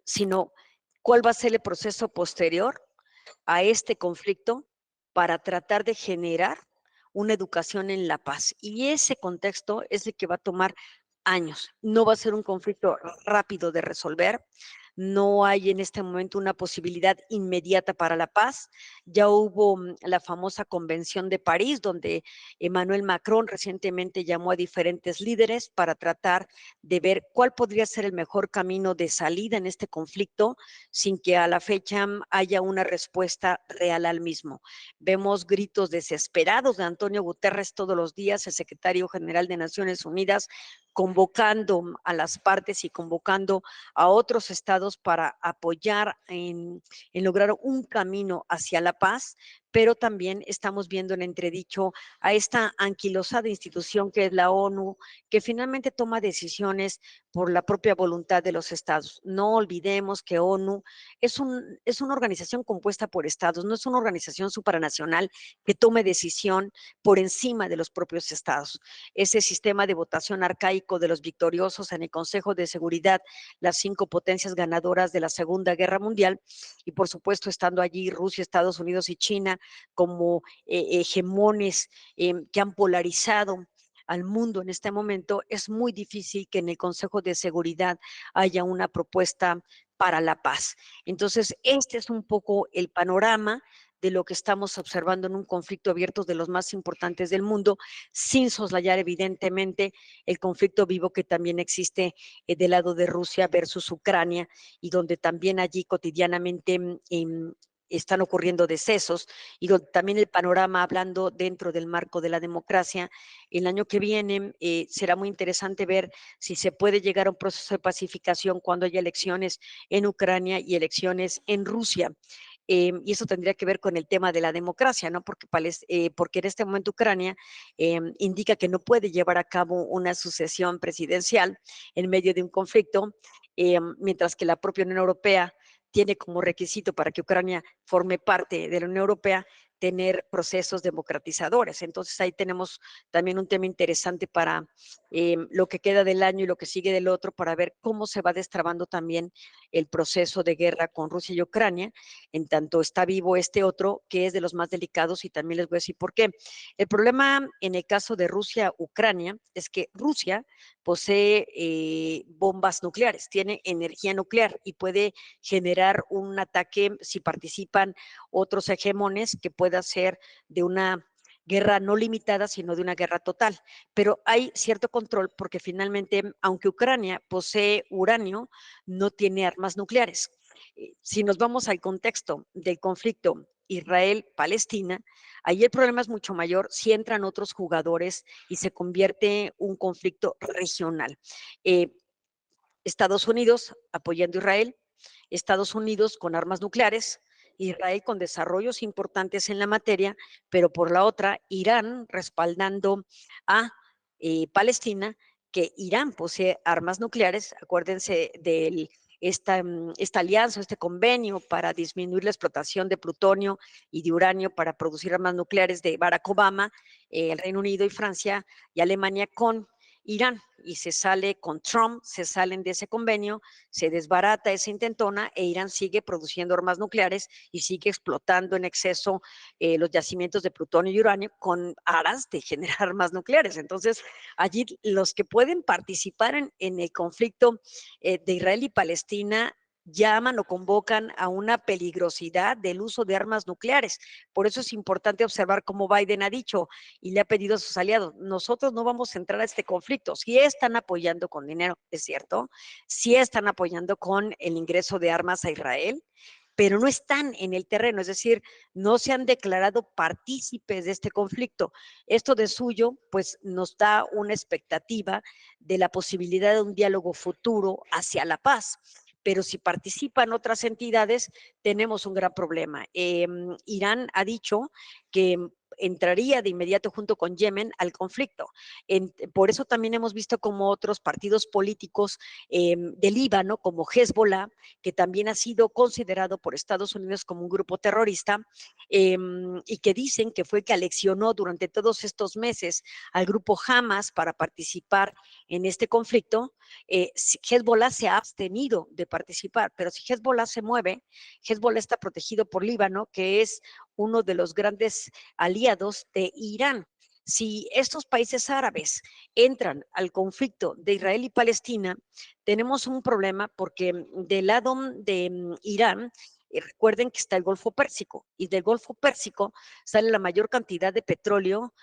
sino cuál va a ser el proceso posterior a este conflicto para tratar de generar una educación en la paz. Y ese contexto es el que va a tomar años. No va a ser un conflicto rápido de resolver. No hay en este momento una posibilidad inmediata para la paz. Ya hubo la famosa Convención de París, donde Emmanuel Macron recientemente llamó a diferentes líderes para tratar de ver cuál podría ser el mejor camino de salida en este conflicto sin que a la fecha haya una respuesta real al mismo. Vemos gritos desesperados de Antonio Guterres todos los días, el secretario general de Naciones Unidas, convocando a las partes y convocando a otros estados para apoyar en lograr un camino hacia la paz, pero también estamos viendo en entredicho a esta anquilosada institución que es la ONU, que finalmente toma decisiones por la propia voluntad de los estados. No olvidemos que ONU es una organización compuesta por estados, no es una organización supranacional que tome decisión por encima de los propios estados. Ese sistema de votación arcaico de los victoriosos en el Consejo de Seguridad, las 5 potencias ganadoras de la Segunda Guerra Mundial, y por supuesto estando allí Rusia, Estados Unidos y China como hegemones que han polarizado al mundo en este momento, es muy difícil que en el Consejo de Seguridad haya una propuesta para la paz. Entonces, este es un poco el panorama de lo que estamos observando en un conflicto abierto de los más importantes del mundo, sin soslayar evidentemente el conflicto vivo que también existe del lado de Rusia versus Ucrania, y donde también allí cotidianamente están ocurriendo decesos, y donde también el panorama, hablando dentro del marco de la democracia, el año que viene será muy interesante ver si se puede llegar a un proceso de pacificación cuando haya elecciones en Ucrania y elecciones en Rusia. Y eso tendría que ver con el tema de la democracia, ¿no? Porque en este momento Ucrania indica que no puede llevar a cabo una sucesión presidencial en medio de un conflicto, mientras que la propia Unión Europea tiene como requisito para que Ucrania forme parte de la Unión Europea tener procesos democratizadores. Entonces ahí tenemos también un tema interesante para lo que queda del año y lo que sigue del otro, para ver cómo se va destrabando también el proceso de guerra con Rusia y Ucrania, en tanto está vivo este otro que es de los más delicados, y también les voy a decir por qué. El problema en el caso de Rusia-Ucrania es que Rusia posee bombas nucleares, tiene energía nuclear y puede generar un ataque si participan otros hegemones, que pueda ser de una guerra no limitada, sino de una guerra total. Pero hay cierto control porque finalmente, aunque Ucrania posee uranio, no tiene armas nucleares. Si nos vamos al contexto del conflicto Israel-Palestina, ahí el problema es mucho mayor si entran otros jugadores y se convierte un conflicto regional. Eh, Estados Unidos apoyando a Israel, Estados Unidos con armas nucleares, Israel con desarrollos importantes en la materia, pero por la otra, Irán respaldando a Palestina, que Irán posee armas nucleares. Acuérdense de esta alianza, este convenio para disminuir la explotación de plutonio y de uranio para producir armas nucleares de Barack Obama, el Reino Unido y Francia y Alemania con Irán, y se sale con Trump, se salen de ese convenio, se desbarata esa intentona e Irán sigue produciendo armas nucleares y sigue explotando en exceso los yacimientos de plutonio y uranio con aras de generar armas nucleares. Entonces, allí los que pueden participar en el conflicto de Israel y Palestina llaman o convocan a una peligrosidad del uso de armas nucleares. Por eso es importante observar cómo Biden ha dicho y le ha pedido a sus aliados: nosotros no vamos a entrar a este conflicto. Sí están apoyando con dinero, es cierto, sí están apoyando con el ingreso de armas a Israel, pero no están en el terreno, es decir, no se han declarado partícipes de este conflicto. Esto de suyo, pues nos da una expectativa de la posibilidad de un diálogo futuro hacia la paz. Pero si participan otras entidades, tenemos un gran problema. Irán ha dicho que entraría de inmediato junto con Yemen al conflicto. Por eso también hemos visto como otros partidos políticos de Líbano, como Hezbollah, que también ha sido considerado por Estados Unidos como un grupo terrorista, y que dicen que fue el que aleccionó durante todos estos meses al grupo Hamas para participar en este conflicto. Hezbollah se ha abstenido de participar, pero si Hezbollah se mueve, Hezbollah está protegido por Líbano, que es uno de los grandes aliados de Irán. si estos países árabes entran al conflicto de Israel y Palestina, tenemos un problema porque del lado de Irán, recuerden que está el Golfo Pérsico y del Golfo Pérsico sale la mayor cantidad de petróleo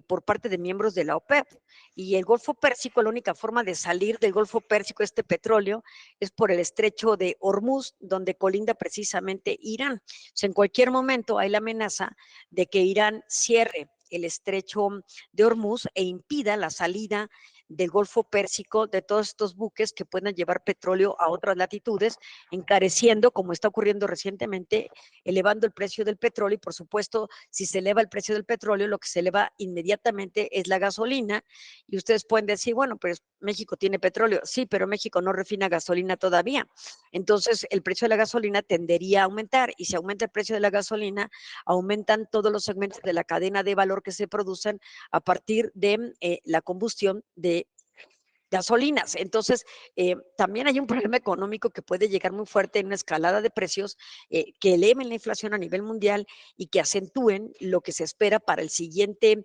por parte de miembros de la OPEP. Y el Golfo Pérsico, la única forma de salir del Golfo Pérsico este petróleo es por el estrecho de Hormuz, donde colinda precisamente Irán. O sea, en cualquier momento hay la amenaza de que Irán cierre el estrecho de Hormuz e impida la salida del Golfo Pérsico de todos estos buques que puedan llevar petróleo a otras latitudes, encareciendo, como está ocurriendo recientemente, elevando el precio del petróleo y por supuesto, si se eleva el precio del petróleo, lo que se eleva inmediatamente es la gasolina y ustedes pueden decir, bueno, pues México tiene petróleo, sí, pero México no refina gasolina todavía. Entonces, el precio de la gasolina tendería a aumentar y si aumenta el precio de la gasolina, aumentan todos los segmentos de la cadena de valor que se producen a partir de la combustión de gasolinas. Entonces, también hay un problema económico que puede llegar muy fuerte en una escalada de precios que eleven la inflación a nivel mundial y que acentúen lo que se espera para el siguiente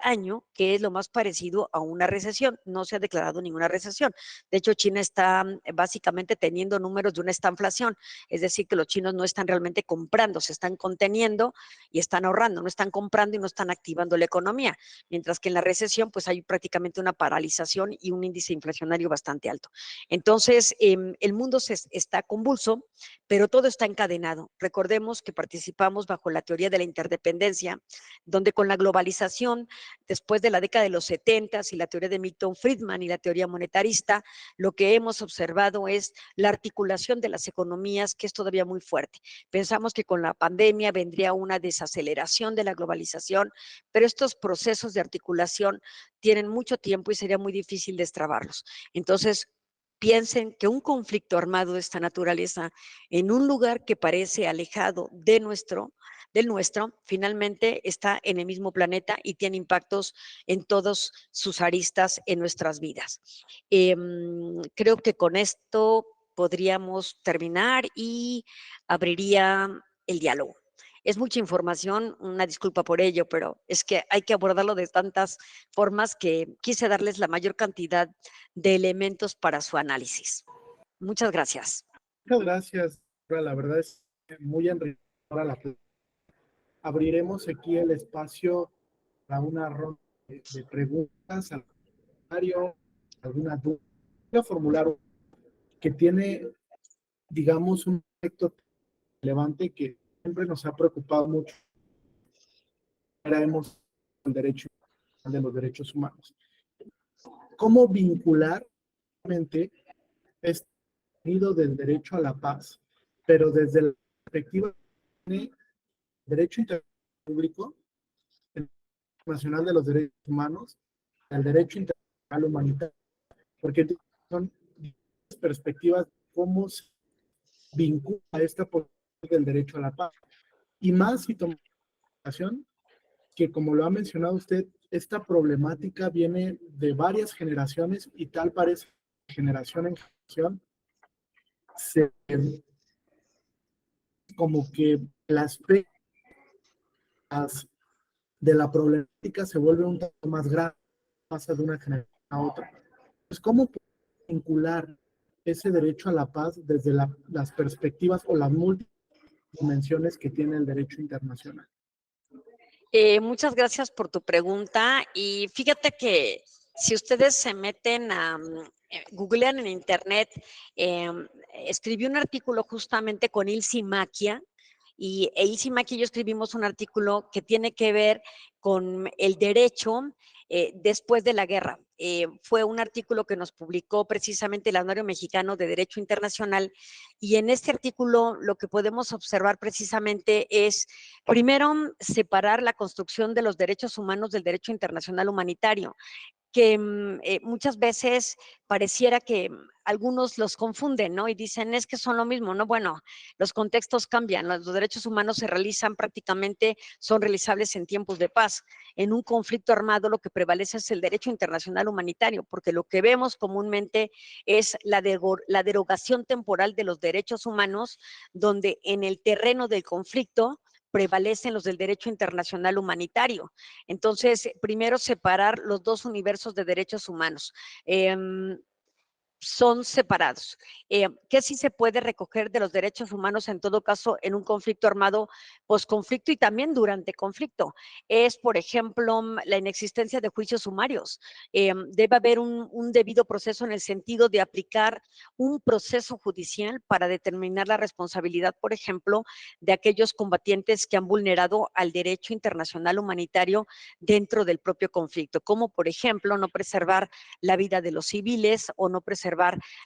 año, que es lo más parecido a una recesión. No se ha declarado ninguna recesión. De hecho, China está básicamente teniendo números de una estanflación, es decir, que los chinos no están realmente comprando, se están conteniendo y están ahorrando, no están comprando y no están activando la economía, mientras que en la recesión pues hay prácticamente una paralización y un índice inflacionario bastante alto. Entonces, el mundo está convulso, pero todo está encadenado. Recordemos que participamos bajo la teoría de la interdependencia, donde con la globalización, después de la década de los 70 y la teoría de Milton Friedman y la teoría monetarista, lo que hemos observado es la articulación de las economías, que es todavía muy fuerte. Pensamos que con la pandemia vendría una desaceleración de la globalización, pero estos procesos de articulación tienen mucho tiempo y sería muy difícil destrabarlos. Entonces, piensen que un conflicto armado de esta naturaleza en un lugar que parece alejado del nuestro, finalmente está en el mismo planeta y tiene impactos en todos sus aristas en nuestras vidas. Creo que con esto podríamos terminar y abriría el diálogo. Es mucha información, una disculpa por ello, pero es que hay que abordarlo de tantas formas que quise darles la mayor cantidad de elementos para su análisis. Muchas gracias. Muchas gracias. La verdad es muy enriquecedora la plática. Abriremos aquí el espacio para una ronda de preguntas al comentario, alguna duda. Voy a formular que tiene, digamos, un aspecto relevante que siempre nos ha preocupado mucho. Hemos el derecho de los derechos humanos. ¿Cómo vincular este contenido del derecho a la paz, pero desde la perspectiva de derecho internacional público, el nacional de los derechos humanos, el derecho internacional humanitario? Porque son perspectivas de cómo se vincula esta política del derecho a la paz. Y más si tomamos en consideración que, como lo ha mencionado usted, esta problemática viene de varias generaciones y tal parece que generación en generación se, como que las pecas de la problemática se vuelve un tanto más grave, pasa de una generación a otra. Pues, ¿cómo vincular ese derecho a la paz desde las perspectivas o las múltiples dimensiones que tiene el derecho internacional? Muchas gracias por tu pregunta y fíjate que si ustedes se meten a googlean en internet, escribí un artículo justamente con Ilse Maquia y Ilse Maquia y yo escribimos un artículo que tiene que ver con el derecho después de la guerra. Fue un artículo que nos publicó precisamente el Anuario Mexicano de Derecho Internacional y en este artículo lo que podemos observar precisamente es, primero, separar la construcción de los derechos humanos del derecho internacional humanitario, que muchas veces pareciera que algunos los confunden, ¿no? Y dicen, es que son lo mismo, ¿no? Bueno, los contextos cambian, los derechos humanos se realizan prácticamente, son realizables en tiempos de paz. En un conflicto armado lo que prevalece es el derecho internacional humanitario, porque lo que vemos comúnmente es la derogación temporal de los derechos humanos, donde en el terreno del conflicto prevalecen los del derecho internacional humanitario. Entonces, primero separar los dos universos de derechos humanos. Son separados. ¿Qué sí se puede recoger de los derechos humanos en todo caso en un conflicto armado, posconflicto y también durante conflicto? Es, por ejemplo, la inexistencia de juicios sumarios. Debe haber un debido proceso en el sentido de aplicar un proceso judicial para determinar la responsabilidad, por ejemplo, de aquellos combatientes que han vulnerado al derecho internacional humanitario dentro del propio conflicto, como por ejemplo no preservar la vida de los civiles o no preservar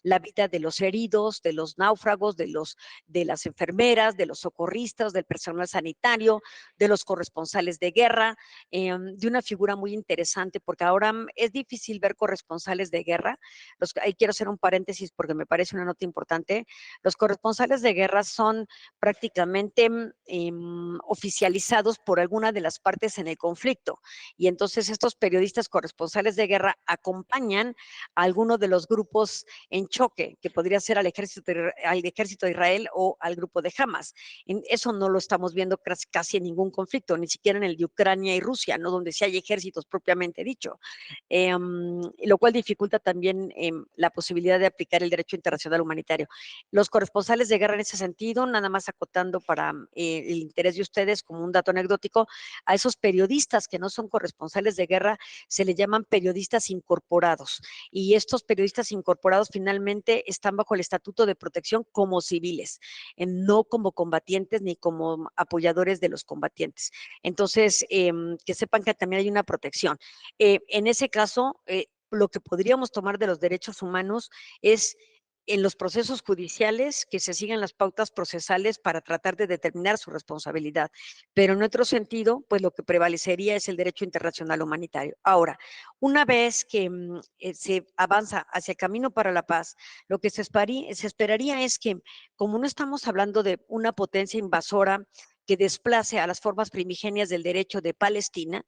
la vida de los heridos, de los náufragos, de las enfermeras, de los socorristas, del personal sanitario, de los corresponsales de guerra, de una figura muy interesante, porque ahora es difícil ver corresponsales de guerra. Ahí quiero hacer un paréntesis porque me parece una nota importante. Los corresponsales de guerra son prácticamente oficializados por alguna de las partes en el conflicto, y entonces estos periodistas corresponsales de guerra acompañan a alguno de los grupos en choque, que podría ser al ejército de Israel o al grupo de Hamas. Eso no lo estamos viendo casi en ningún conflicto, ni siquiera en el de Ucrania y Rusia, ¿no? Donde sí hay ejércitos propiamente dicho, lo cual dificulta también la posibilidad de aplicar el derecho internacional humanitario. Los corresponsales de guerra en ese sentido, nada más acotando para el interés de ustedes como un dato anecdótico, a esos periodistas que no son corresponsales de guerra se les llaman periodistas incorporados, y estos periodistas incorporados finalmente están bajo el estatuto de protección como civiles, no como combatientes ni como apoyadores de los combatientes. Entonces, que sepan que también hay una protección. En ese caso, lo que podríamos tomar de los derechos humanos es en los procesos judiciales que se sigan las pautas procesales para tratar de determinar su responsabilidad. Pero en otro sentido, pues lo que prevalecería es el derecho internacional humanitario. Ahora, una vez que se avanza hacia el camino para la paz, lo que se esperaría es que, como no estamos hablando de una potencia invasora que desplace a las formas primigenias del derecho de Palestina,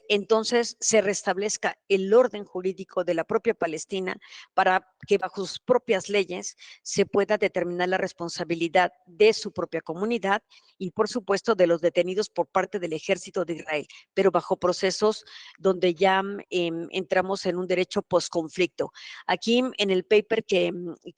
entonces se restablezca el orden jurídico de la propia Palestina para que bajo sus propias leyes se pueda determinar la responsabilidad de su propia comunidad y, por supuesto, de los detenidos por parte del ejército de Israel, pero bajo procesos donde ya entramos en un derecho posconflicto. Aquí en el paper que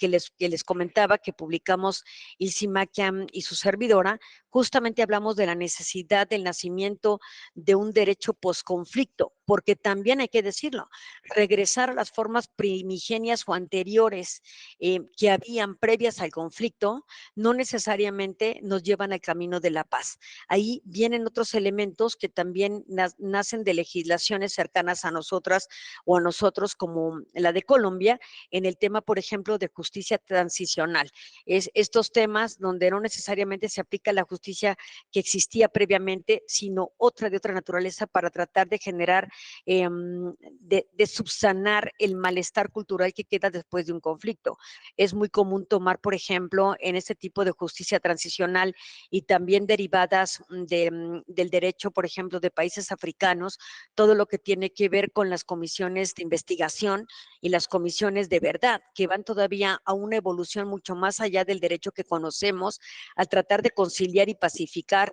les comentaba, que publicamos Ilse Makian y su servidora, justamente hablamos de la necesidad del nacimiento de un derecho posconflicto, porque también hay que decirlo, regresar a las formas primigenias o anteriores que habían previas al conflicto, no necesariamente nos llevan al camino de la paz. Ahí vienen otros elementos que también nacen de legislaciones cercanas a nosotras o a nosotros, como la de Colombia, en el tema, por ejemplo, de justicia transicional. Estos temas donde no necesariamente se aplica la justicia que existía previamente, sino otra de otra naturaleza para tratar de generar, de subsanar el malestar cultural que queda después de un conflicto. Es muy común tomar, por ejemplo, en este tipo de justicia transicional y también derivadas del derecho, por ejemplo, de países africanos, todo lo que tiene que ver con las comisiones de investigación y las comisiones de verdad, que van todavía a una evolución mucho más allá del derecho que conocemos, al tratar de conciliar y pacificar,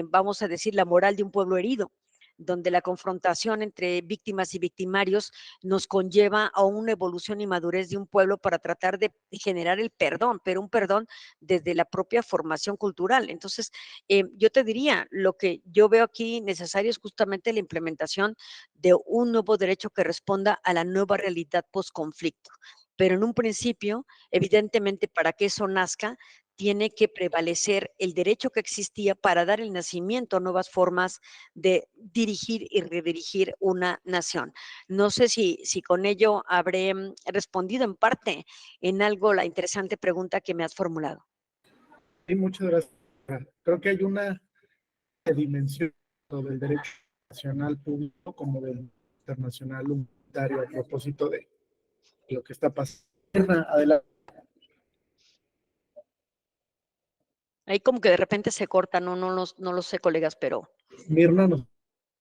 vamos a decir, la moral de un pueblo herido, donde la confrontación entre víctimas y victimarios nos conlleva a una evolución y madurez de un pueblo para tratar de generar el perdón, pero un perdón desde la propia formación cultural. Entonces, yo te diría, lo que yo veo aquí necesario es justamente la implementación de un nuevo derecho que responda a la nueva realidad post-conflicto. Pero en un principio, evidentemente, para que eso nazca, tiene que prevalecer el derecho que existía para dar el nacimiento a nuevas formas de dirigir y redirigir una nación. No sé si con ello habré respondido en parte en algo la interesante pregunta que me has formulado. Sí, muchas gracias. Creo que hay una dimensión del derecho nacional público como del internacional humanitario a propósito de lo que está pasando. Adelante. Ahí como que de repente se corta, no lo sé, colegas, pero... Mirna nos...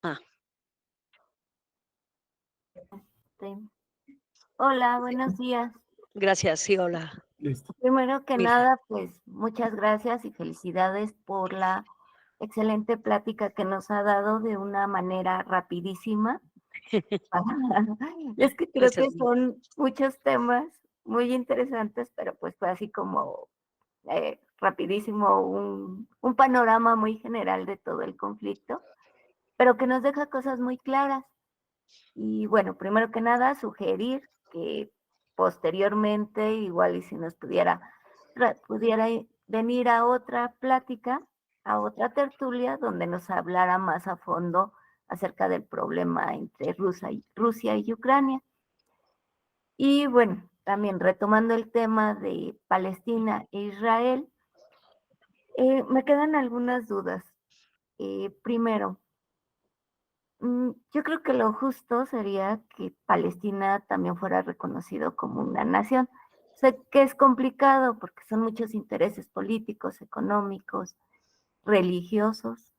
Ah. Hola, buenos días. Gracias, sí, hola. Listo. Primero que Mira. nada, pues muchas gracias y felicidades por la excelente plática que nos ha dado de una manera rapidísima. Es que creo Gracias. que son muchos temas muy interesantes, pero pues fue así como rapidísimo un panorama muy general de todo el conflicto, pero que nos deja cosas muy claras. Y bueno, primero que nada, sugerir que posteriormente, igual y si nos pudiera venir a otra plática, a otra tertulia, donde nos hablara más a fondo acerca del problema entre Rusia y Ucrania. Y bueno, también retomando el tema de Palestina e Israel, me quedan algunas dudas. Primero, yo creo que lo justo sería que Palestina también fuera reconocido como una nación. Sé que es complicado porque son muchos intereses políticos, económicos, religiosos,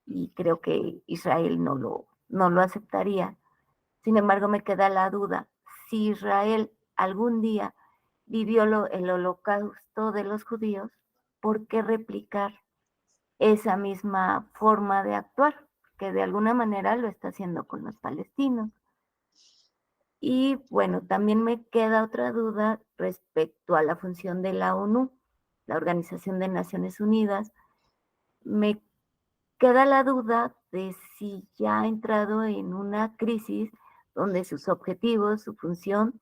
y creo que Israel no lo aceptaría. Sin embargo, me queda la duda, si Israel algún día vivió el holocausto de los judíos, ¿por qué replicar esa misma forma de actuar? Que de alguna manera lo está haciendo con los palestinos. Y bueno, también me queda otra duda respecto a la función de la ONU, la Organización de Naciones Unidas. Me queda la duda de si ya ha entrado en una crisis donde sus objetivos, su función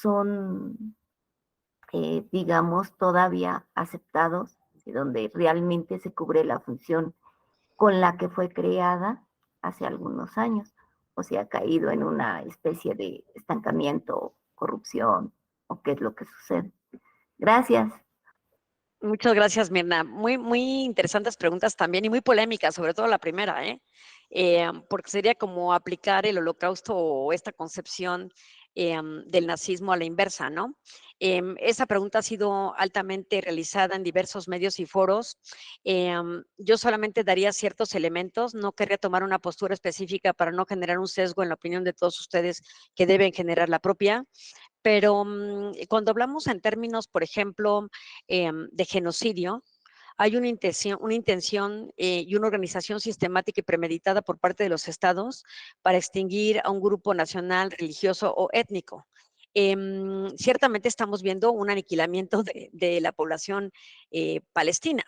son, digamos, todavía aceptados, y donde realmente se cubre la función con la que fue creada hace algunos años, o si ha caído en una especie de estancamiento, corrupción, o qué es lo que sucede. Gracias. Muchas gracias, Mirna. Muy interesantes preguntas también y muy polémicas, sobre todo la primera, porque sería como aplicar el holocausto o esta concepción del nazismo a la inversa, ¿no? Esa pregunta ha sido altamente realizada en diversos medios y foros. Yo solamente daría ciertos elementos, no querría tomar una postura específica para no generar un sesgo en la opinión de todos ustedes que deben generar la propia. Pero cuando hablamos en términos, por ejemplo, de genocidio, hay una intención y una organización sistemática y premeditada por parte de los estados para extinguir a un grupo nacional, religioso o étnico. Ciertamente estamos viendo un aniquilamiento de la población palestina.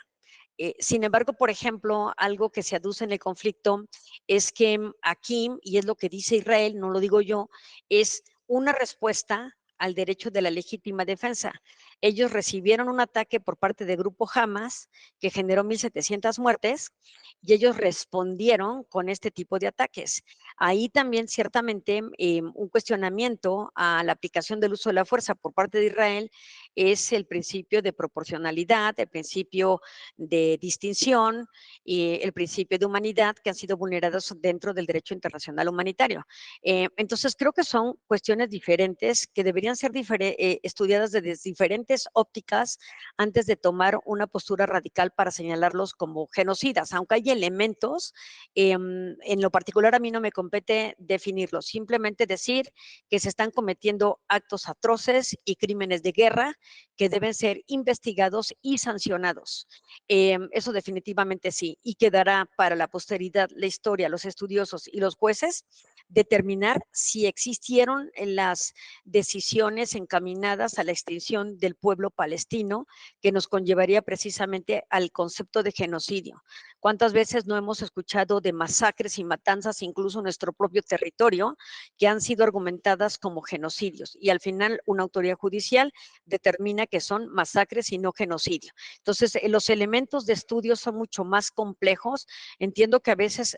Sin embargo, por ejemplo, algo que se aduce en el conflicto es que aquí, y es lo que dice Israel, no lo digo yo, es una respuesta al derecho de la legítima defensa. Ellos recibieron un ataque por parte del grupo Hamas que generó 1,700 muertes y ellos respondieron con este tipo de ataques. Ahí también ciertamente un cuestionamiento a la aplicación del uso de la fuerza por parte de Israel es el principio de proporcionalidad, el principio de distinción y el principio de humanidad que han sido vulnerados dentro del derecho internacional humanitario. Entonces, creo que son cuestiones diferentes que deberían ser estudiadas desde diferentes ópticas antes de tomar una postura radical para señalarlos como genocidas, aunque hay elementos, en lo particular a mí no me compete definirlos, simplemente decir que se están cometiendo actos atroces y crímenes de guerra que deben ser investigados y sancionados. Eso definitivamente sí, y quedará para la posteridad, la historia, los estudiosos y los jueces determinar si existieron las decisiones encaminadas a la extinción del pueblo palestino, que nos conllevaría precisamente al concepto de genocidio. ¿Cuántas veces no hemos escuchado de masacres y matanzas, incluso en nuestro propio territorio, que han sido argumentadas como genocidios? Y al final una autoridad judicial determina que son masacres y no genocidio. Entonces, los elementos de estudio son mucho más complejos. Entiendo que a veces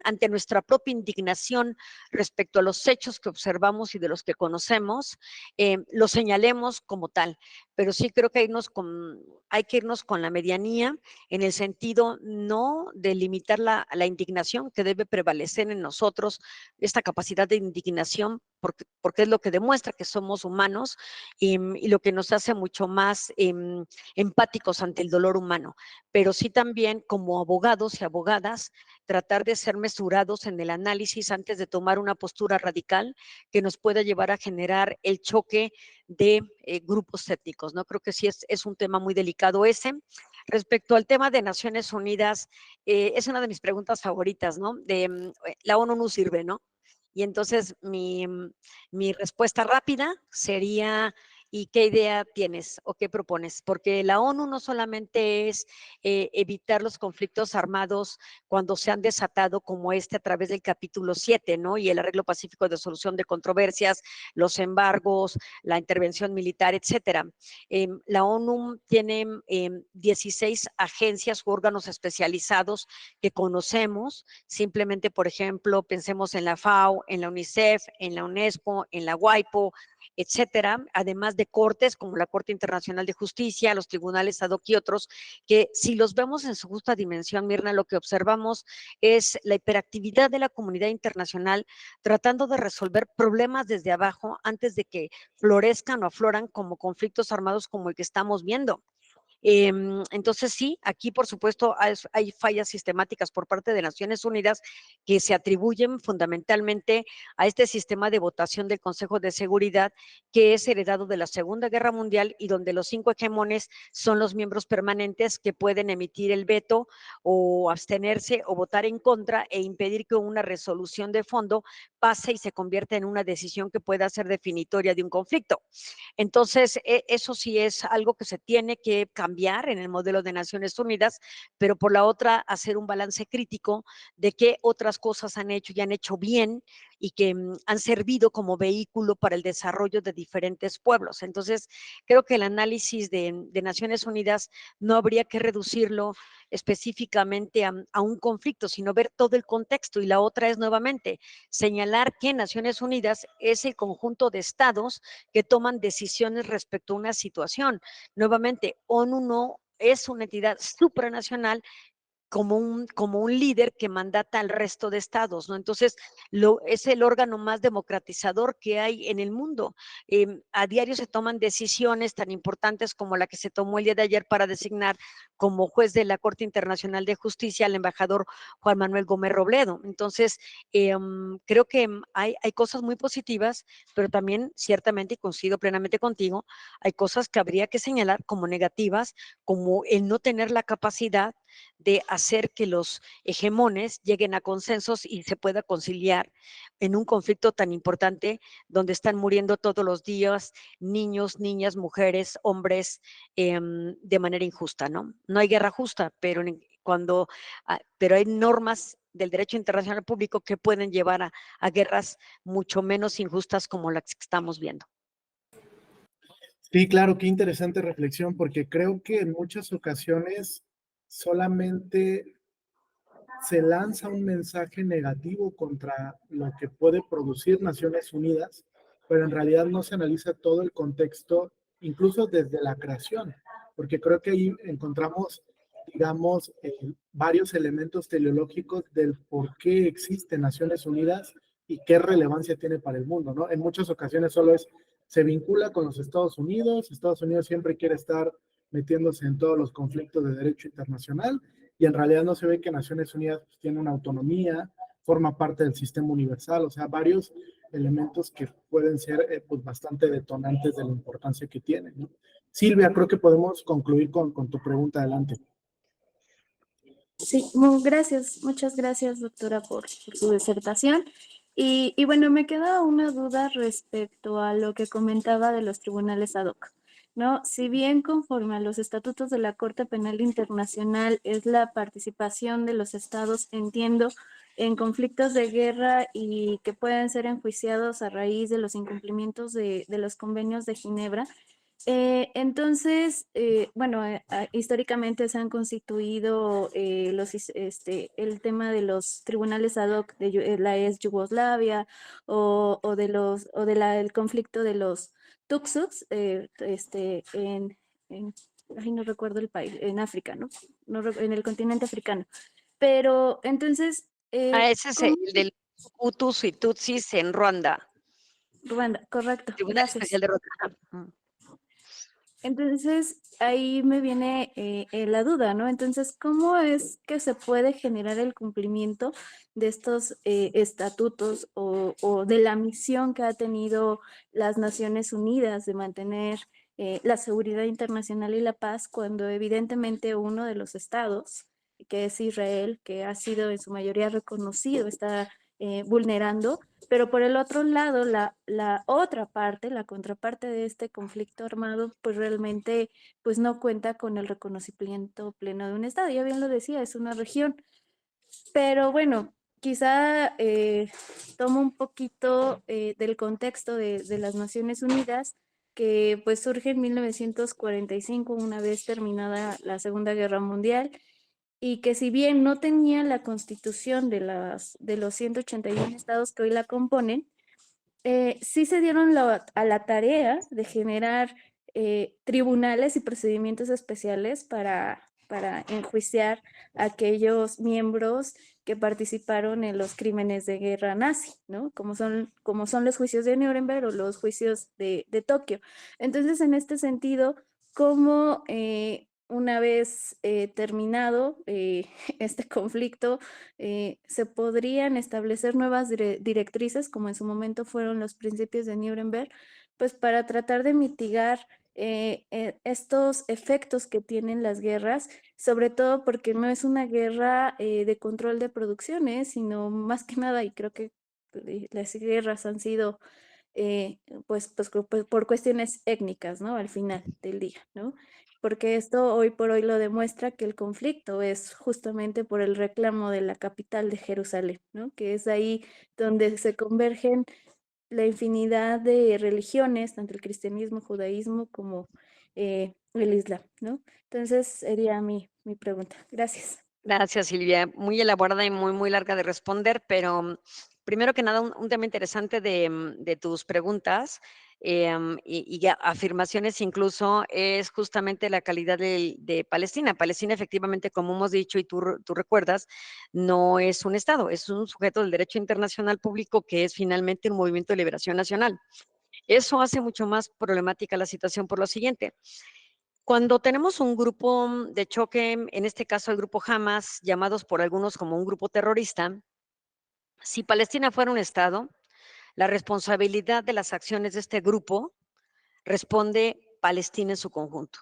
ante nuestra propia indignación respecto a los hechos que observamos y de los que conocemos, los señalemos como tal, pero sí creo que hay que irnos con la medianía en el sentido no de limitar la indignación que debe prevalecer en nosotros, esta capacidad de indignación, porque es lo que demuestra que somos humanos y lo que nos hace mucho más empáticos ante el dolor humano, pero sí también como abogados y abogadas tratar de ser mesurados en el análisis antes de tomar una postura radical que nos pueda llevar a generar el choque de grupos étnicos. mismos, ¿no? Creo que sí es un tema muy delicado ese. Respecto al tema de Naciones Unidas, es una de mis preguntas favoritas, ¿no? La ONU no sirve, ¿no? Y entonces mi respuesta rápida sería, ¿y qué idea tienes o qué propones? Porque la ONU no solamente es evitar los conflictos armados cuando se han desatado como este a través del capítulo 7, ¿no? Y el arreglo pacífico de solución de controversias, los embargos, la intervención militar, etcétera. La ONU tiene 16 agencias u órganos especializados que conocemos. Simplemente, por ejemplo, pensemos en la FAO, en la UNICEF, en la UNESCO, en la WIPO, etcétera, además de cortes como la Corte Internacional de Justicia, los tribunales ad hoc y otros, que si los vemos en su justa dimensión, Mirna, lo que observamos es la hiperactividad de la comunidad internacional tratando de resolver problemas desde abajo antes de que florezcan o afloran como conflictos armados como el que estamos viendo. Entonces, sí, aquí, por supuesto, hay fallas sistemáticas por parte de Naciones Unidas que se atribuyen fundamentalmente a este sistema de votación del Consejo de Seguridad que es heredado de la Segunda Guerra Mundial y donde los 5 hegemones son los miembros permanentes que pueden emitir el veto o abstenerse o votar en contra e impedir que una resolución de fondo pase y se convierta en una decisión que pueda ser definitoria de un conflicto. Entonces, eso sí es algo que se tiene que cambiar en el modelo de Naciones Unidas, pero por la otra, hacer un balance crítico de qué otras cosas han hecho y han hecho bien y que han servido como vehículo para el desarrollo de diferentes pueblos. Entonces, creo que el análisis de Naciones Unidas no habría que reducirlo específicamente a un conflicto, sino ver todo el contexto. Y la otra es nuevamente señalar que Naciones Unidas es el conjunto de estados que toman decisiones respecto a una situación. Nuevamente, ONU no es una entidad supranacional como un líder que mandata al resto de estados, ¿no? Entonces, es el órgano más democratizador que hay en el mundo. A diario se toman decisiones tan importantes como la que se tomó el día de ayer para designar como juez de la Corte Internacional de Justicia al embajador Juan Manuel Gómez Robledo. Entonces, creo que hay cosas muy positivas, pero también ciertamente, y coincido plenamente contigo, hay cosas que habría que señalar como negativas, como el no tener la capacidad de hacer que los hegemones lleguen a consensos y se pueda conciliar en un conflicto tan importante donde están muriendo todos los días niños, niñas, mujeres, hombres de manera injusta, ¿no? No hay guerra justa, pero pero hay normas del derecho internacional público que pueden llevar a guerras mucho menos injustas como las que estamos viendo. Sí, claro, qué interesante reflexión, porque creo que en muchas ocasiones solamente se lanza un mensaje negativo contra lo que puede producir Naciones Unidas, pero en realidad no se analiza todo el contexto, incluso desde la creación, porque creo que ahí encontramos, digamos, varios elementos teleológicos del por qué existe Naciones Unidas y qué relevancia tiene para el mundo, ¿no? En muchas ocasiones solo se vincula con los Estados Unidos siempre quiere estar metiéndose en todos los conflictos de derecho internacional, y en realidad no se ve que Naciones Unidas pues, tiene una autonomía, forma parte del sistema universal, o sea, varios elementos que pueden ser pues, bastante detonantes de la importancia que tiene, ¿no? Silvia, creo que podemos concluir con tu pregunta. Adelante. Sí, gracias, muchas gracias, doctora, por su disertación. Y bueno, me queda una duda respecto a lo que comentaba de los tribunales ad hoc, ¿no? Si bien conforme a los estatutos de la Corte Penal Internacional es la participación de los estados, entiendo, en conflictos de guerra y que pueden ser enjuiciados a raíz de los incumplimientos de los convenios de Ginebra. Entonces, bueno, históricamente se han constituido el tema de los tribunales ad hoc de la ex Yugoslavia o el conflicto de los Tuxuks ay, no recuerdo el país, en África, ¿no? En el continente africano. Pero entonces, Ese es el ¿cómo? del Hutus y Tutsis en Ruanda. Ruanda, correcto, Tribunal gracias. Especial de Ruanda. Entonces, ahí me viene la duda, ¿no? Entonces, ¿cómo es que se puede generar el cumplimiento de estos estatutos o de la misión que ha tenido las Naciones Unidas de mantener la seguridad internacional y la paz, cuando evidentemente uno de los estados, que es Israel, que ha sido en su mayoría reconocido, está vulnerando, pero por el otro lado, la otra parte, la contraparte de este conflicto armado, pues realmente pues no cuenta con el reconocimiento pleno de un estado. Ya bien lo decía, es una región. Pero bueno, quizá tomo un poquito del contexto de las Naciones Unidas, que pues surge en 1945, una vez terminada la Segunda Guerra Mundial, y que si bien no tenía la constitución de los 181 estados que hoy la componen, sí se dieron a la tarea de generar tribunales y procedimientos especiales para enjuiciar a aquellos miembros que participaron en los crímenes de guerra nazi, ¿no? Como son los juicios de Nuremberg o los juicios de Tokio. Entonces, en este sentido, ¿cómo una vez terminado este conflicto, se podrían establecer nuevas directrices, como en su momento fueron los principios de Nuremberg, pues para tratar de mitigar estos efectos que tienen las guerras, sobre todo porque no es una guerra de control de producciones, sino más que nada, y creo que las guerras han sido pues por cuestiones étnicas, ¿no? Al final del día, ¿no? Porque esto hoy por hoy lo demuestra, que el conflicto es justamente por el reclamo de la capital de Jerusalén, ¿no? Que es ahí donde se convergen la infinidad de religiones, tanto el cristianismo, judaísmo, como el islam, ¿no? Entonces sería mi pregunta. Gracias. Gracias, Silvia. Muy elaborada y muy larga de responder, pero primero que nada, un tema interesante de tus preguntas y afirmaciones incluso es justamente la calidad de Palestina. Palestina, efectivamente, como hemos dicho y tú recuerdas, no es un Estado, es un sujeto del derecho internacional público que es finalmente un movimiento de liberación nacional. Eso hace mucho más problemática la situación por lo siguiente. Cuando tenemos un grupo de choque, en este caso el grupo Hamas, llamados por algunos como un grupo terrorista, si Palestina fuera un Estado, la responsabilidad de las acciones de este grupo responde Palestina en su conjunto.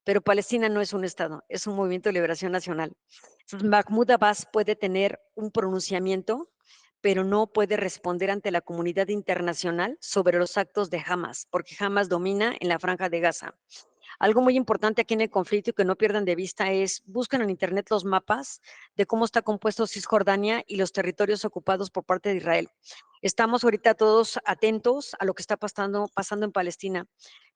Pero Palestina no es un Estado, es un movimiento de liberación nacional. Entonces, Mahmoud Abbas puede tener un pronunciamiento, pero no puede responder ante la comunidad internacional sobre los actos de Hamas, porque Hamas domina en la franja de Gaza. Algo muy importante aquí en el conflicto y que no pierdan de vista es, busquen en internet los mapas de cómo está compuesto Cisjordania y los territorios ocupados por parte de Israel. Estamos ahorita todos atentos a lo que está pasando en Palestina,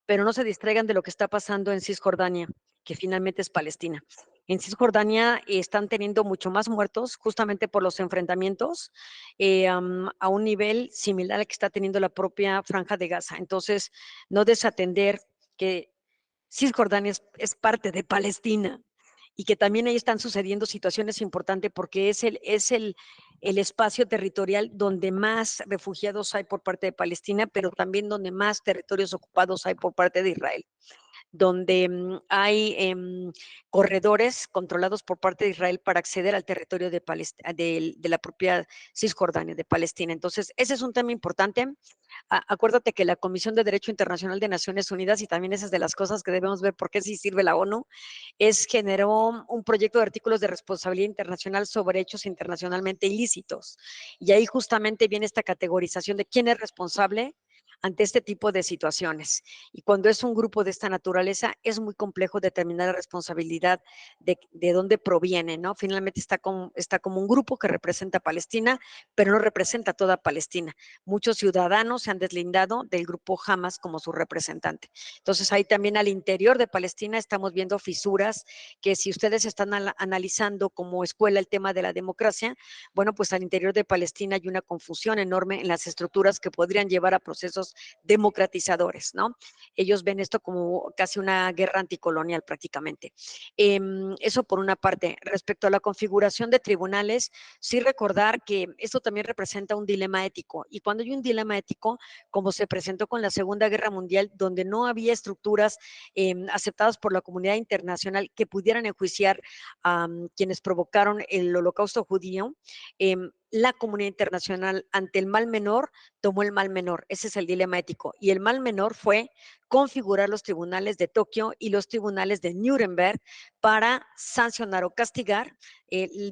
pero no se distraigan de lo que está pasando en Cisjordania, que finalmente es Palestina. En Cisjordania están teniendo mucho más muertos justamente por los enfrentamientos a un nivel similar al que está teniendo la propia franja de Gaza. Entonces, no desatender que Cisjordania es parte de Palestina y que también ahí están sucediendo situaciones importantes porque es el espacio territorial donde más refugiados hay por parte de Palestina, pero también donde más territorios ocupados hay por parte de Israel, donde hay corredores controlados por parte de Israel para acceder al territorio de la propia Cisjordania, de Palestina. Entonces, ese es un tema importante. Acuérdate que la Comisión de Derecho Internacional de Naciones Unidas, y también esa es de las cosas que debemos ver por qué sí sirve la ONU, generó un proyecto de artículos de responsabilidad internacional sobre hechos internacionalmente ilícitos. Y ahí justamente viene esta categorización de quién es responsable ante este tipo de situaciones. Y cuando es un grupo de esta naturaleza, es muy complejo determinar la responsabilidad de dónde proviene, ¿no? Finalmente está como un grupo que representa a Palestina, pero no representa a toda Palestina. Muchos ciudadanos se han deslindado del grupo Hamas como su representante. Entonces, ahí también al interior de Palestina estamos viendo fisuras que si ustedes están analizando como escuela el tema de la democracia, bueno, pues al interior de Palestina hay una confusión enorme en las estructuras que podrían llevar a procesos democratizadores, ¿no? Ellos ven esto como casi una guerra anticolonial prácticamente. Eso por una parte. Respecto a la configuración de tribunales, sí recordar que esto también representa un dilema ético. Y cuando hay un dilema ético, como se presentó con la Segunda Guerra Mundial, donde no había estructuras aceptadas por la comunidad internacional que pudieran enjuiciar a quienes provocaron el holocausto judío, la comunidad internacional ante el mal menor tomó el mal menor. Ese es el dilema ético. Y el mal menor fue configurar los tribunales de Tokio y los tribunales de Nuremberg para sancionar o castigar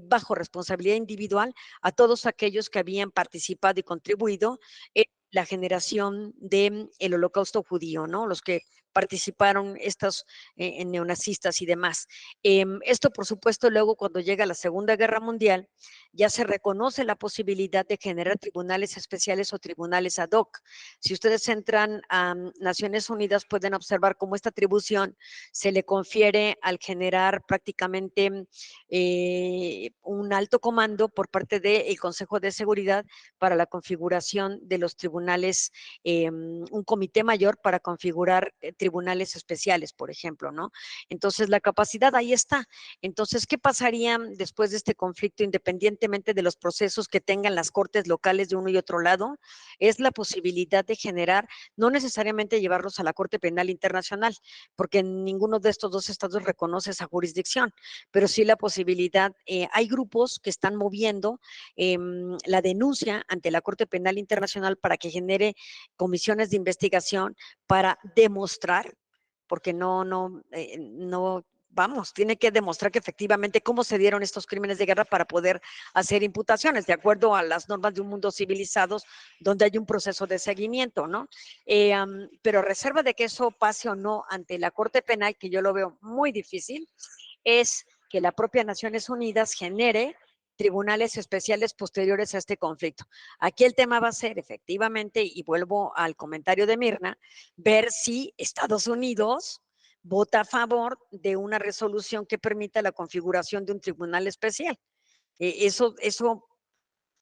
bajo responsabilidad individual a todos aquellos que habían participado y contribuido en la generación del holocausto judío, ¿no? Los que participaron estos neonazistas y demás. Esto, por supuesto, luego cuando llega la Segunda Guerra Mundial, ya se reconoce la posibilidad de generar tribunales especiales o tribunales ad hoc. Si ustedes entran a Naciones Unidas, pueden observar cómo esta atribución se le confiere al generar prácticamente un alto comando por parte del Consejo de Seguridad para la configuración de los tribunales, un comité mayor para configurar tribunales especiales, por ejemplo, ¿no? Entonces, la capacidad ahí está. Entonces, ¿qué pasaría después de este conflicto, independientemente de los procesos que tengan las cortes locales de uno y otro lado? Es la posibilidad de generar, no necesariamente llevarlos a la Corte Penal Internacional, porque ninguno de estos dos estados reconoce esa jurisdicción, pero sí la posibilidad, hay grupos que están moviendo la denuncia ante la Corte Penal Internacional para que genere comisiones de investigación para demostrar, porque no, vamos, tiene que demostrar que efectivamente cómo se dieron estos crímenes de guerra para poder hacer imputaciones de acuerdo a las normas de un mundo civilizado donde hay un proceso de seguimiento, ¿no? Pero reserva de que eso pase o no ante la Corte Penal, que yo lo veo muy difícil, es que la propia Naciones Unidas genere tribunales especiales posteriores a este conflicto. Aquí el tema va a ser efectivamente, y vuelvo al comentario de Mirna, ver si Estados Unidos vota a favor de una resolución que permita la configuración de un tribunal especial. Eso,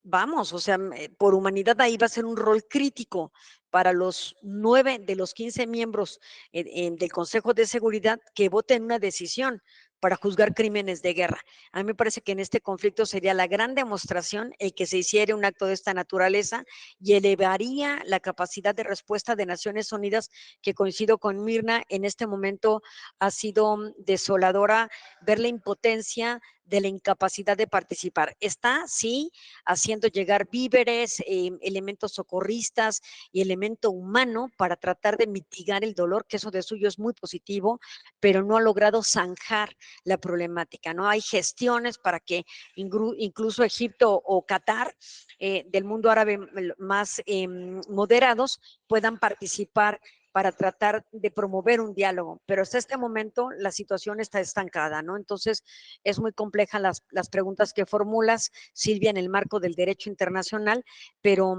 vamos, o sea, por humanidad ahí va a ser un rol crítico para los 9 de los 15 miembros del Consejo de Seguridad que voten una decisión para juzgar crímenes de guerra. A mí me parece que en este conflicto sería la gran demostración el que se hiciera un acto de esta naturaleza y elevaría la capacidad de respuesta de Naciones Unidas, que coincido con Mirna, en este momento ha sido desoladora ver la impotencia de la incapacidad de participar. Está, sí, haciendo llegar víveres, elementos socorristas y elemento humano para tratar de mitigar el dolor, que eso de suyo es muy positivo, pero no ha logrado zanjar la problemática, ¿no? Hay gestiones para que incluso Egipto o Qatar, del mundo árabe más moderados, puedan participar para tratar de promover un diálogo, pero hasta este momento la situación está estancada, ¿no? Entonces, es muy compleja las preguntas que formulas, Silvia, en el marco del derecho internacional, pero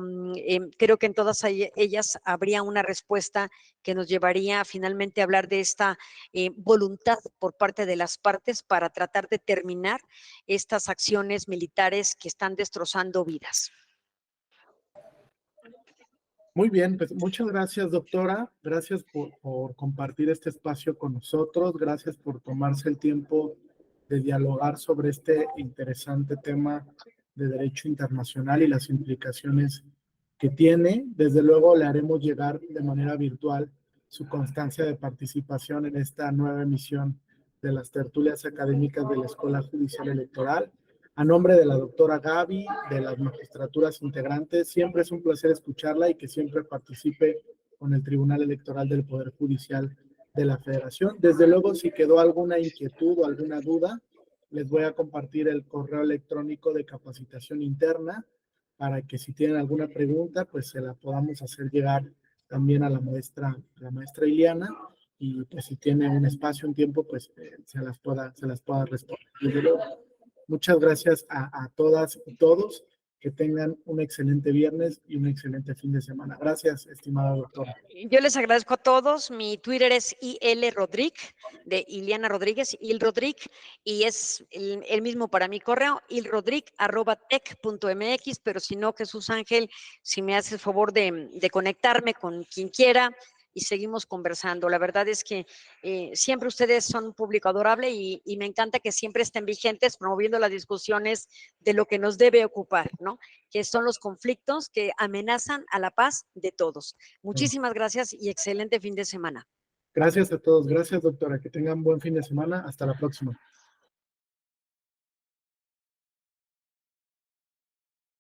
creo que en todas ellas habría una respuesta que nos llevaría finalmente a hablar de esta voluntad por parte de las partes para tratar de terminar estas acciones militares que están destrozando vidas. Muy bien, pues muchas gracias, doctora. Gracias por compartir este espacio con nosotros. Gracias por tomarse el tiempo de dialogar sobre este interesante tema de derecho internacional y las implicaciones que tiene. Desde luego le haremos llegar de manera virtual su constancia de participación en esta nueva emisión de las tertulias académicas de la Escuela Judicial Electoral. A nombre de la doctora Gaby, de las magistraturas integrantes, siempre es un placer escucharla y que siempre participe con el Tribunal Electoral del Poder Judicial de la Federación. Desde luego, si quedó alguna inquietud o alguna duda, les voy a compartir el correo electrónico de capacitación interna para que si tienen alguna pregunta, pues se la podamos hacer llegar también a la maestra Iliana, y pues si tiene un espacio, un tiempo, pues se las pueda responder. Desde luego, muchas gracias a todas y todos. Que tengan un excelente viernes y un excelente fin de semana. Gracias, estimada doctora. Yo les agradezco a todos. Mi Twitter es ILRodrigue, de Iliana Rodríguez, IlRodrigue, y es el mismo para mi correo, ilrodrigue@tec.mx, pero si no, Jesús Ángel, si me hace el favor de conectarme con quien quiera, y seguimos conversando. La verdad es que siempre ustedes son un público adorable y me encanta que siempre estén vigentes promoviendo las discusiones de lo que nos debe ocupar, ¿no? Que son los conflictos que amenazan a la paz de todos. Muchísimas gracias y excelente fin de semana. Gracias a todos. Gracias, doctora. Que tengan buen fin de semana. Hasta la próxima.